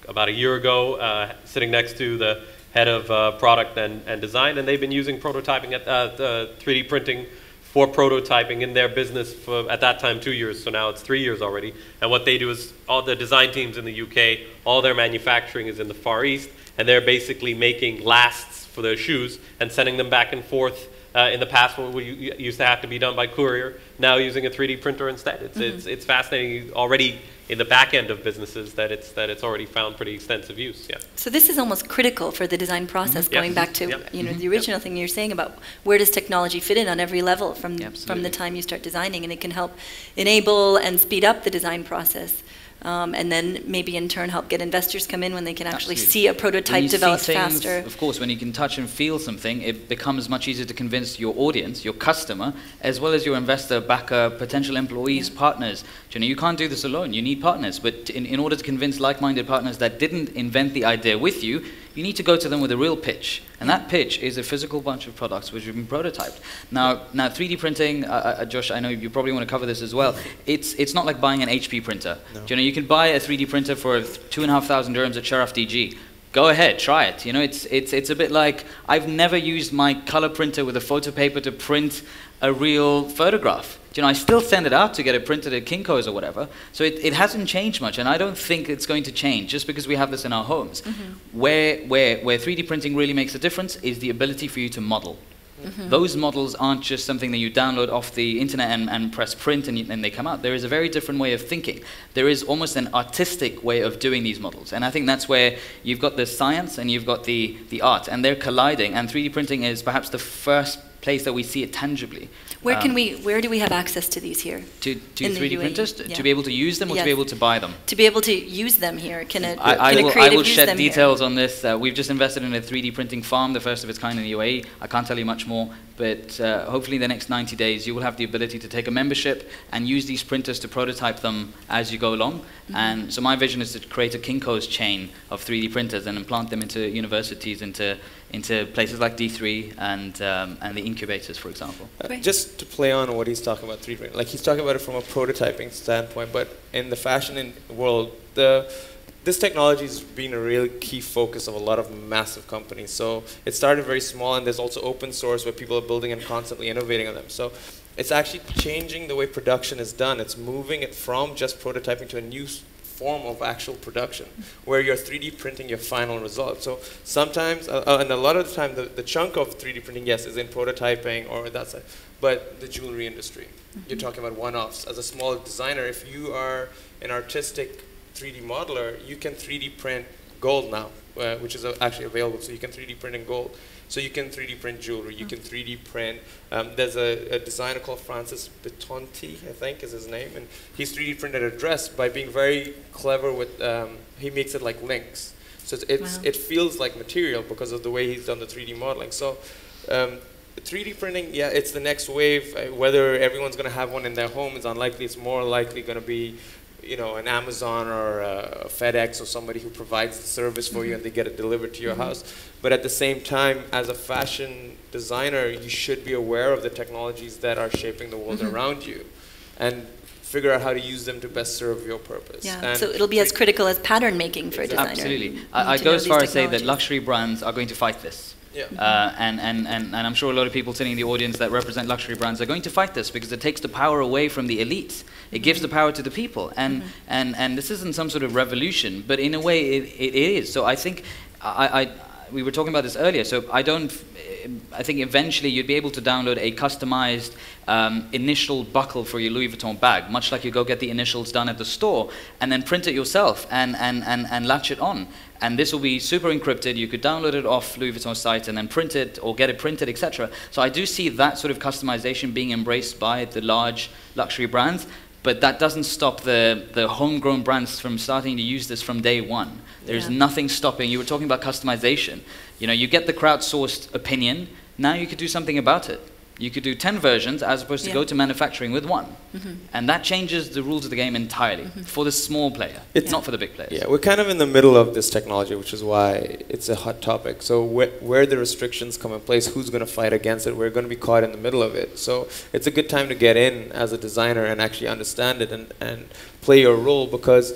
Speaker 4: about a year ago, sitting next to the head of product and design, and they've been using prototyping at 3D printing for prototyping in their business for, at that time, 2 years, so now it's 3 years already. And what they do is all the design teams in the UK, all their manufacturing is in the Far East, and they're basically making lasts for their shoes and sending them back and forth. In the past, what used to have to be done by courier, now using a 3D printer instead. It's fascinating already in the back end of businesses that it's already found pretty extensive use. Yeah.
Speaker 1: So this is almost critical for the design process. Going back to the original thing you're saying about where does technology fit in on every level from the time you start designing, and it can help enable and speed up the design process. And then maybe in turn help get investors come in when they can actually see a prototype develop faster.
Speaker 3: Of course, when you can touch and feel something, it becomes much easier to convince your audience, your customer, as well as your investor, backer, potential employees, partners. You can't do this alone. You need partners. But in order to convince like-minded partners that didn't invent the idea with you, you need to go to them with a real pitch. And that pitch is a physical bunch of products which have been prototyped. Now 3D printing, Josh, I know you probably want to cover this as well. It's not like buying an HP printer. No. You can buy a 3D printer for 2,500 dirhams at Sharaf DG. Go ahead, try it. It's a bit like I've never used my color printer with a photo paper to print a real photograph. I still send it out to get it printed at Kinko's or whatever. So it hasn't changed much, and I don't think it's going to change just because we have this in our homes. Where 3D printing really makes a difference is the ability for you to model. Those models aren't just something that you download off the internet and press print and they come out. There is a very different way of thinking. There is almost an artistic way of doing these models. And I think that's where you've got the science and you've got the art, and they're colliding. And 3D printing is perhaps the first place that we see it tangibly.
Speaker 1: Where do we have access to these here?
Speaker 3: To 3D printers? To be able to use them or to be able to buy them?
Speaker 1: To be able to use them here.
Speaker 3: I will shed details on this. We've just invested in a 3D printing farm, the first of its kind in the UAE. I can't tell you much more, but hopefully in the next 90 days you will have the ability to take a membership and use these printers to prototype them as you go along. And so my vision is to create a Kinko's chain of 3D printers and implant them into universities, into places like D3 and the incubators, for example.
Speaker 5: Just to play on what he's talking about 3D printing, like he's talking about it from a prototyping standpoint, but in the fashion world, this technology has been a real key focus of a lot of massive companies. So it started very small, and there's also open source where people are building and constantly innovating on them. So it's actually changing the way production is done. It's moving it from just prototyping to a new form of actual production, where you're 3D printing your final result. So sometimes, and a lot of the time, the chunk of 3D printing, yes, is in prototyping or that side, but the jewelry industry, you're talking about one-offs. As a small designer, if you are an artistic 3D modeler, you can 3D print gold now, which is actually available. So you can 3D print in gold. So you can 3D print jewelry, you can 3D print, there's a designer called Francis Bitonti, I think is his name, and he's 3D printed a dress by being very clever with, he makes it like links. So it feels like material because of the way he's done the 3D modeling. So 3D printing, yeah, it's the next wave. Whether everyone's going to have one in their home is unlikely. It's more likely going to be, you know, an Amazon or a FedEx or somebody who provides the service for you and they get it delivered to your house. But at the same time, as a fashion designer, you should be aware of the technologies that are shaping the world around you and figure out how to use them to best serve your purpose.
Speaker 1: Yeah,
Speaker 5: and
Speaker 1: so it'll be as critical as pattern making for a designer.
Speaker 3: Absolutely. I go as far as say that luxury brands are going to fight this.
Speaker 5: Yeah.
Speaker 3: And I'm sure a lot of people sitting in the audience that represent luxury brands are going to fight this because it takes the power away from the elites. It gives the power to the people. And this isn't some sort of revolution, but in a way it is. So I think we were talking about this earlier, so I think eventually you'd be able to download a customized initial buckle for your Louis Vuitton bag, much like you go get the initials done at the store, and then print it yourself and latch it on. And this will be super encrypted. You could download it off Louis Vuitton's site and then print it or get it printed, etc. So I do see that sort of customization being embraced by the large luxury brands, but that doesn't stop the homegrown brands from starting to use this from day one. There's nothing stopping. You were talking about customization. You know, you get the crowdsourced opinion. Now you could do something about it. You could do 10 versions as opposed to go to manufacturing with one. And that changes the rules of the game entirely for the small player. It's not for the big players.
Speaker 5: Yeah, we're kind of in the middle of this technology, which is why it's a hot topic. So where the restrictions come in place, who's going to fight against it? We're going to be caught in the middle of it. So it's a good time to get in as a designer and actually understand it and play your role, because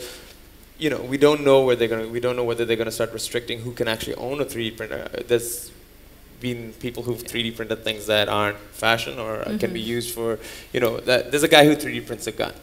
Speaker 5: you know, we don't know whether they're going to start restricting who can actually own a 3D printer. There's been people who've 3D printed things that aren't fashion or can be used for, you know, there's a guy who 3D prints a gun.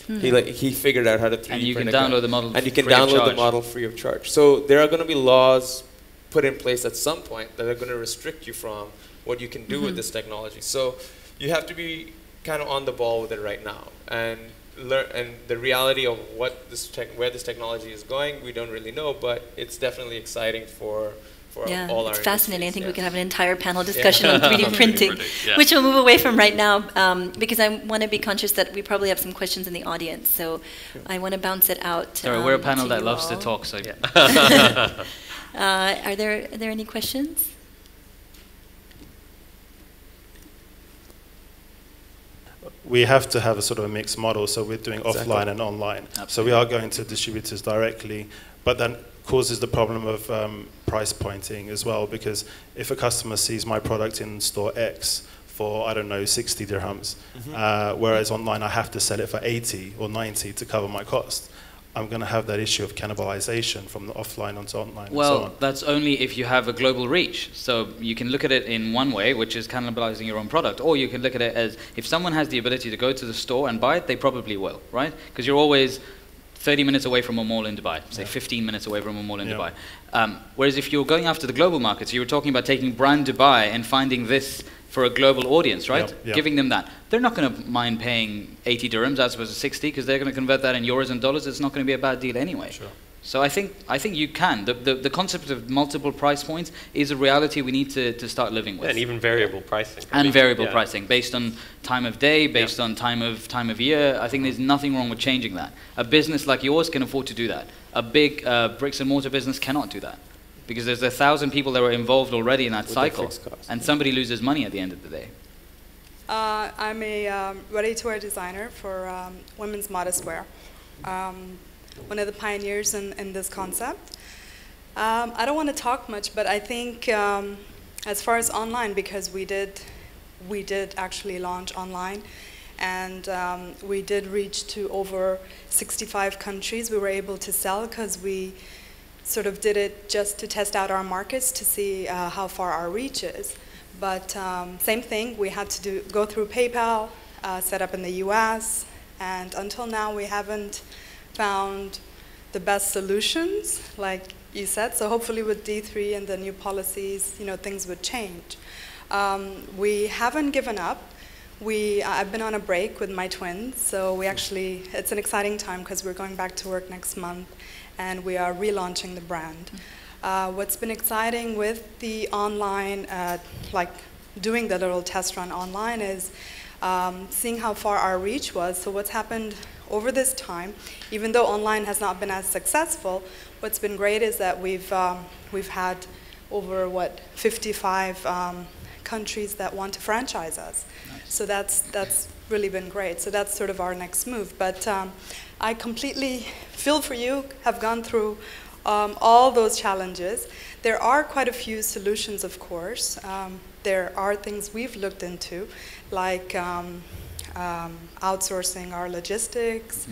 Speaker 5: He figured out how to 3D print a gun.
Speaker 3: And you can download the model
Speaker 5: and you can download the model free of charge. So there are going to be laws put in place at some point that are going to restrict you from what you can do with this technology. So you have to be kind of on the ball with it right now and learn. And the reality of where this technology is going, we don't really know, but it's definitely exciting for all our
Speaker 1: it's fascinating. I think we
Speaker 5: yes.
Speaker 1: can have an entire panel discussion on 3D printing, which we'll move away from right now, because I want to be conscious that we probably have some questions in the audience. So I want to bounce it out.
Speaker 3: Sorry, we're a panel that loves
Speaker 1: all.
Speaker 3: to talk. So
Speaker 1: are there any questions?
Speaker 6: We have to have a sort of a mixed model, so we're doing offline and online.
Speaker 3: Absolutely.
Speaker 6: So we are going to distributors directly, but that causes the problem of price pointing as well, because if a customer sees my product in store X for, I don't know, 60 dirhams, whereas online I have to sell it for 80 or 90 to cover my cost, I'm going to have that issue of cannibalization from the offline onto online.
Speaker 3: Well,
Speaker 6: and so on.
Speaker 3: that's only if you have a global reach. So you can look at it in one way, which is cannibalizing your own product, or you can look at it as if someone has the ability to go to the store and buy it, they probably will, right? Because you're always 30 minutes away from a mall in Dubai, say 15 minutes away from a mall in Dubai. Whereas if you're going after the global markets, you were talking about taking brand Dubai and finding this for a global audience, right? Giving them that. They're not going to mind paying 80 dirhams as opposed to 60 because they're going to convert that in euros and dollars. It's not going to be a bad deal anyway.
Speaker 6: Sure.
Speaker 3: So I think you can. The concept of multiple price points is a reality we need to start living with.
Speaker 4: And even variable pricing.
Speaker 3: And variable pricing based on time of day, based on time of year. I think there's nothing wrong with changing that. A business like yours can afford to do that. A big bricks and mortar business cannot do that, because there's 1,000 people that were involved already in that
Speaker 5: With
Speaker 3: cycle, and somebody loses money at the end of the day.
Speaker 7: I'm a ready-to-wear designer for women's modest wear. One of the pioneers in this concept. I don't want to talk much, but I think as far as online, because we did actually launch online, and we did reach to over 65 countries we were able to sell, because we sort of did it just to test out our markets to see how far our reach is. But same thing, we had to go through PayPal, set up in the US, and until now we haven't found the best solutions, like you said. So hopefully with D3 and the new policies, things would change. We haven't given up. I've been on a break with my twins, so it's an exciting time because we're going back to work next month, and we are relaunching the brand. What's been exciting with the online, like doing the little test run online, is seeing how far our reach was. So what's happened over this time, even though online has not been as successful, what's been great is that we've had over 55 countries that want to franchise us.
Speaker 3: Nice.
Speaker 7: So that's really been great. So that's sort of our next move. But I completely feel for you, have gone through all those challenges. There are quite a few solutions, of course. There are things we've looked into, like outsourcing our logistics,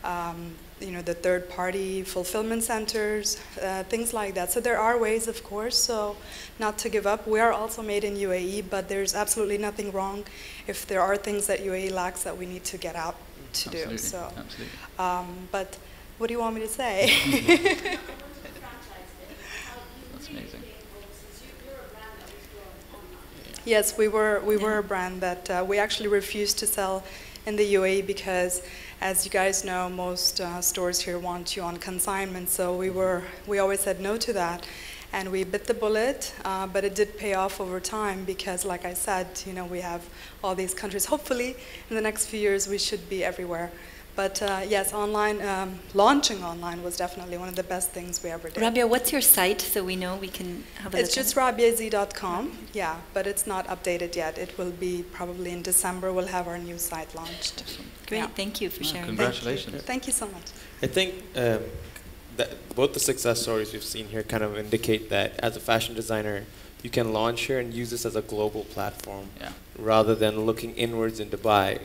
Speaker 7: the third-party fulfillment centers, things like that. So there are ways, of course, so not to give up. We are also made in UAE, but there's absolutely nothing wrong if there are things that UAE lacks that we need to get out to do. So, but what do you want me to say?
Speaker 3: That's amazing.
Speaker 7: Yes, we were a brand that we actually refused to sell in the UAE because, as you guys know, most stores here want you on consignment. So we always said no to that, and we bit the bullet. But it did pay off over time because, like I said, we have all these countries. Hopefully, in the next few years, we should be everywhere. But yes, launching online was definitely one of the best things we ever did.
Speaker 1: Rabia, what's your site so we know we can have a look?
Speaker 7: It's just rabiaz.com, yeah, but it's not updated yet. It will be probably in December. We'll have our new site launched.
Speaker 1: Great,
Speaker 7: yeah.
Speaker 1: Thank you for sharing.
Speaker 3: Congratulations.
Speaker 7: Thank you so much.
Speaker 5: I think that both the success stories we've seen here kind of indicate that as a fashion designer, you can launch here and use this as a global platform rather than looking inwards in Dubai.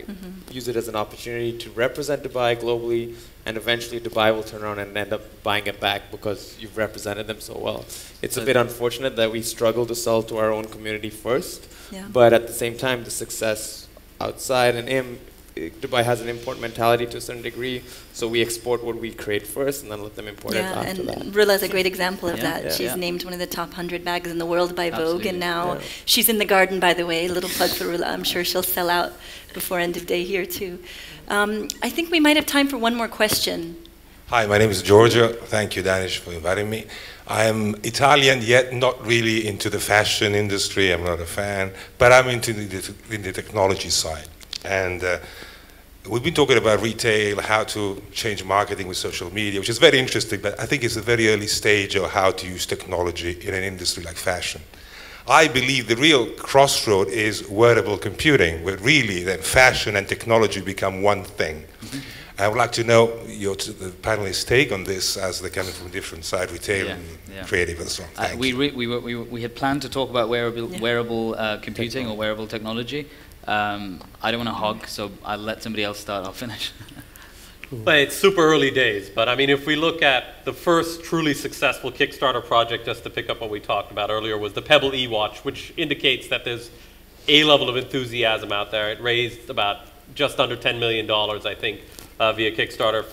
Speaker 5: Use it as an opportunity to represent Dubai globally, and eventually Dubai will turn around and end up buying it back because you've represented them so well. It's a bit unfortunate that we struggle to sell to our own community first, but at the same time, the success outside and in Dubai has an import mentality to a certain degree, so we export what we create first and then let them import it after that.
Speaker 1: And Roula is a great example of that. She's named one of the top 100 bags in the world by Vogue, and now she's in the garden, by the way. Little plug for Roula. I'm sure she'll sell out before end of day here, too. I think we might have time for one more question.
Speaker 8: Hi, my name is Giorgio. Thank you, Danish, for inviting me. I'm Italian, yet not really into the fashion industry. I'm not a fan, but I'm into the technology side. And we've been talking about retail, how to change marketing with social media, which is very interesting, but I think it's a very early stage of how to use technology in an industry like fashion. I believe the real crossroad is wearable computing, where really then fashion and technology become one thing. I would like to know the panelists' take on this, as they're coming from different side, retail and creative and so on. Thank you.
Speaker 3: We had planned to talk about wearable computing or wearable technology. I don't want to hog, so I'll let somebody else start. I'll finish.
Speaker 4: Well, it's super early days, but I mean, if we look at the first truly successful Kickstarter project, just to pick up what we talked about earlier, was the Pebble eWatch, which indicates that there's a level of enthusiasm out there. It raised about just under $10 million, I think, via Kickstarter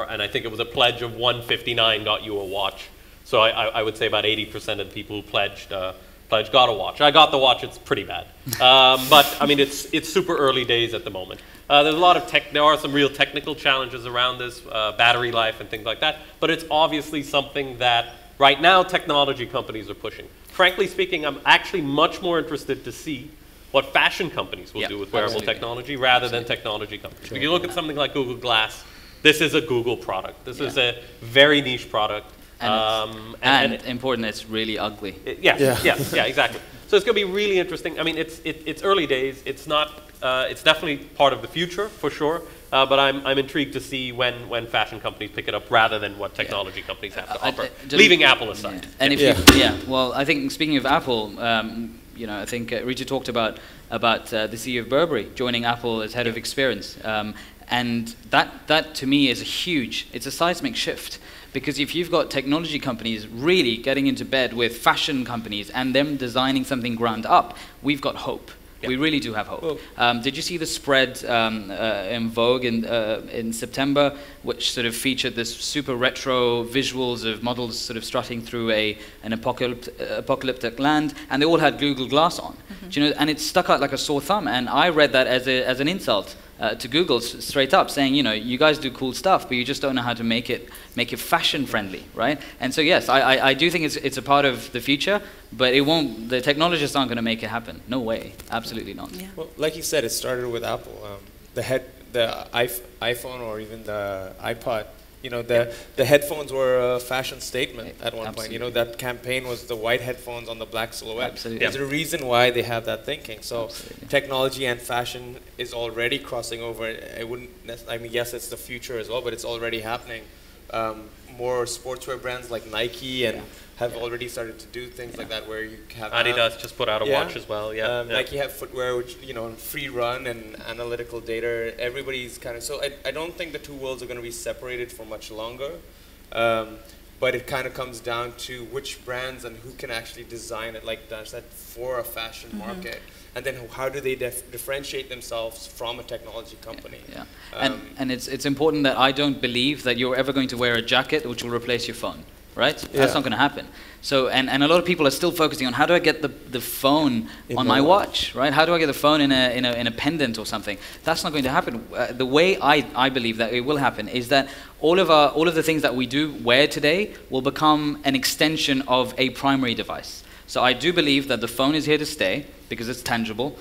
Speaker 4: and I think it was a pledge of 159 got you a watch. So I would say about 80% of the people who pledged got a watch. I got the watch. It's pretty bad, but I mean it's super early days at the moment. There's a lot of there are some real technical challenges around this, battery life and things like that. But it's obviously something that right now technology companies are pushing. Frankly speaking, I'm actually much more interested to see what fashion companies will do with wearable technology rather than technology companies. If you look at something like Google Glass, this is a Google product. This is a very niche product.
Speaker 3: And important, it's really ugly.
Speaker 4: Exactly. So it's going to be really interesting. I mean, it's early days. It's not. It's definitely part of the future for sure. But I'm intrigued to see when fashion companies pick it up rather than what technology companies have to offer. Leaving Apple aside.
Speaker 3: And well, I think speaking of Apple, I think Ritu talked about the CEO of Burberry joining Apple as head of experience, and that to me is it's a seismic shift. Because if you've got technology companies really getting into bed with fashion companies and them designing something ground up, we've got hope. We really do have hope. Did you see the spread in Vogue in September, which sort of featured this super retro visuals of models sort of strutting through an apocalyptic land, and they all had Google Glass on. Do you know? And it stuck out like a sore thumb. And I read that as an insult to Google straight up, saying, you guys do cool stuff, but you just don't know how to make it fashion friendly, right? And so yes, I do think it's a part of the future, but it won't. The technologists aren't going to make it happen. No way, absolutely not.
Speaker 5: Yeah. Well, like you said, it started with Apple. The iPhone or even the iPod You know, the headphones were a fashion statement at one point.
Speaker 3: Absolutely.
Speaker 5: You know, that campaign was the white headphones on the black silhouette.
Speaker 3: Absolutely.
Speaker 5: There's a reason why they have that thinking. So
Speaker 3: Absolutely.
Speaker 5: technology and fashion is already crossing over. I wouldn't. I mean, yes, it's the future as well, but it's already happening. More sportswear brands like Nike and have already started to do things like that, where you have
Speaker 4: Adidas just put out a watch as well.
Speaker 5: Nike have footwear, which, you know, free run and analytical data. Everybody's kind of, so I don't think the two worlds are going to be separated for much longer. But it kind of comes down to which brands and who can actually design it, like Dash said, for a fashion market. And then how do they differentiate themselves from a technology company?
Speaker 3: Yeah. And it's important that I don't believe that you're ever going to wear a jacket which will replace your phone. Right? That's not going to happen. So, and a lot of people are still focusing on how do I get the phone on my watch, right? How do I get the phone in a pendant or something? That's not going to happen. The way I believe that it will happen is that all of the things that we do wear today will become an extension of a primary device. So I do believe that the phone is here to stay because it's tangible.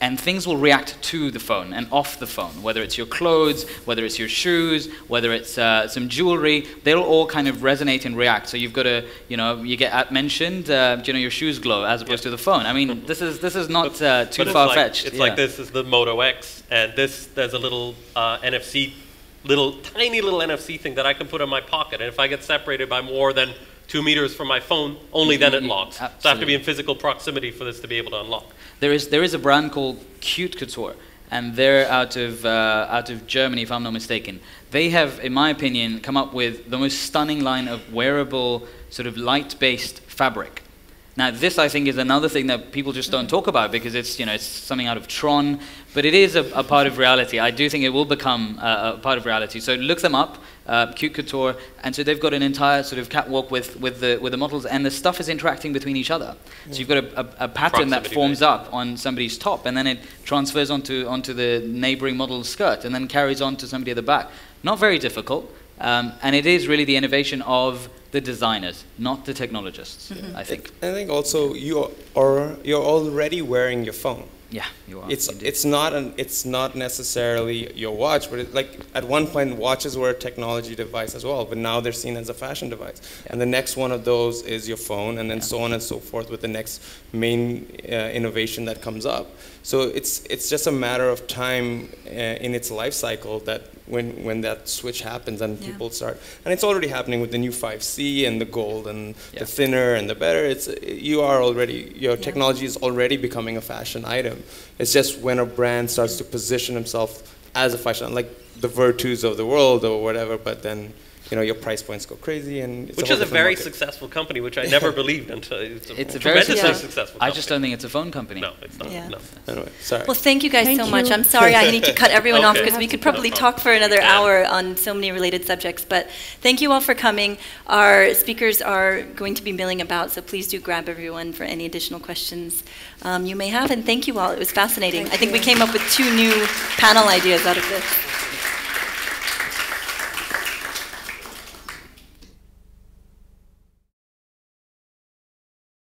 Speaker 3: And things will react to the phone and off the phone, whether it's your clothes, whether it's your shoes, whether it's some jewelry, they'll all kind of resonate and react. So you've got to, you know, you get mentioned, you know, your shoes glow as opposed to the phone. I mean, this is not too far-fetched.
Speaker 4: It's like this is the Moto X, and there's a little tiny little NFC thing that I can put in my pocket, and if I get separated by more than 2 meters from my phone, only then it locks.
Speaker 3: Absolutely.
Speaker 4: So I have to be in physical proximity for this to be able to unlock.
Speaker 3: There is a brand called Cute Couture, and they're out of Germany, if I'm not mistaken. They have, in my opinion, come up with the most stunning line of wearable, sort of light-based fabric. Now, this I think is another thing that people just don't talk about because it's, you know, it's something out of Tron, but it is a part of reality. I do think it will become a part of reality. So look them up, Cute Couture, and so they've got an entire sort of catwalk with the models, and the stuff is interacting between each other. So you've got a pattern that forms up on somebody's top, and then it transfers onto the neighboring model's skirt, and then carries on to somebody at the back. Not very difficult, and it is really the innovation of the designers, not the technologists, I think.
Speaker 5: I think also you're already wearing your phone.
Speaker 3: Yeah, you are.
Speaker 5: It's not necessarily your watch, but like at one point watches were a technology device as well, but now they're seen as a fashion device. Yeah. And the next one of those is your phone, and then so on and so forth with the next main innovation that comes up. So it's just a matter of time in its life cycle that when that switch happens and people start, and it's already happening with the new 5C and the gold and the thinner and the better. Your technology is already becoming a fashion item. It's just when a brand starts to position himself as a fashion, like the Virtus of the world or whatever, but then, you know, your price points go crazy, and it's
Speaker 4: which is a very successful company, which I never believed until it's a tremendously successful company.
Speaker 3: I just don't think it's a phone company.
Speaker 4: No, it's not.
Speaker 1: Yeah.
Speaker 4: No.
Speaker 5: Anyway, sorry.
Speaker 1: Well, thank you guys so much. I'm sorry I need to cut everyone off because we could probably talk for another hour on so many related subjects. But thank you all for coming. Our speakers are going to be milling about, so please do grab everyone for any additional questions you may have. And thank you all. It was fascinating. I think we came up with 2 new panel ideas out of this.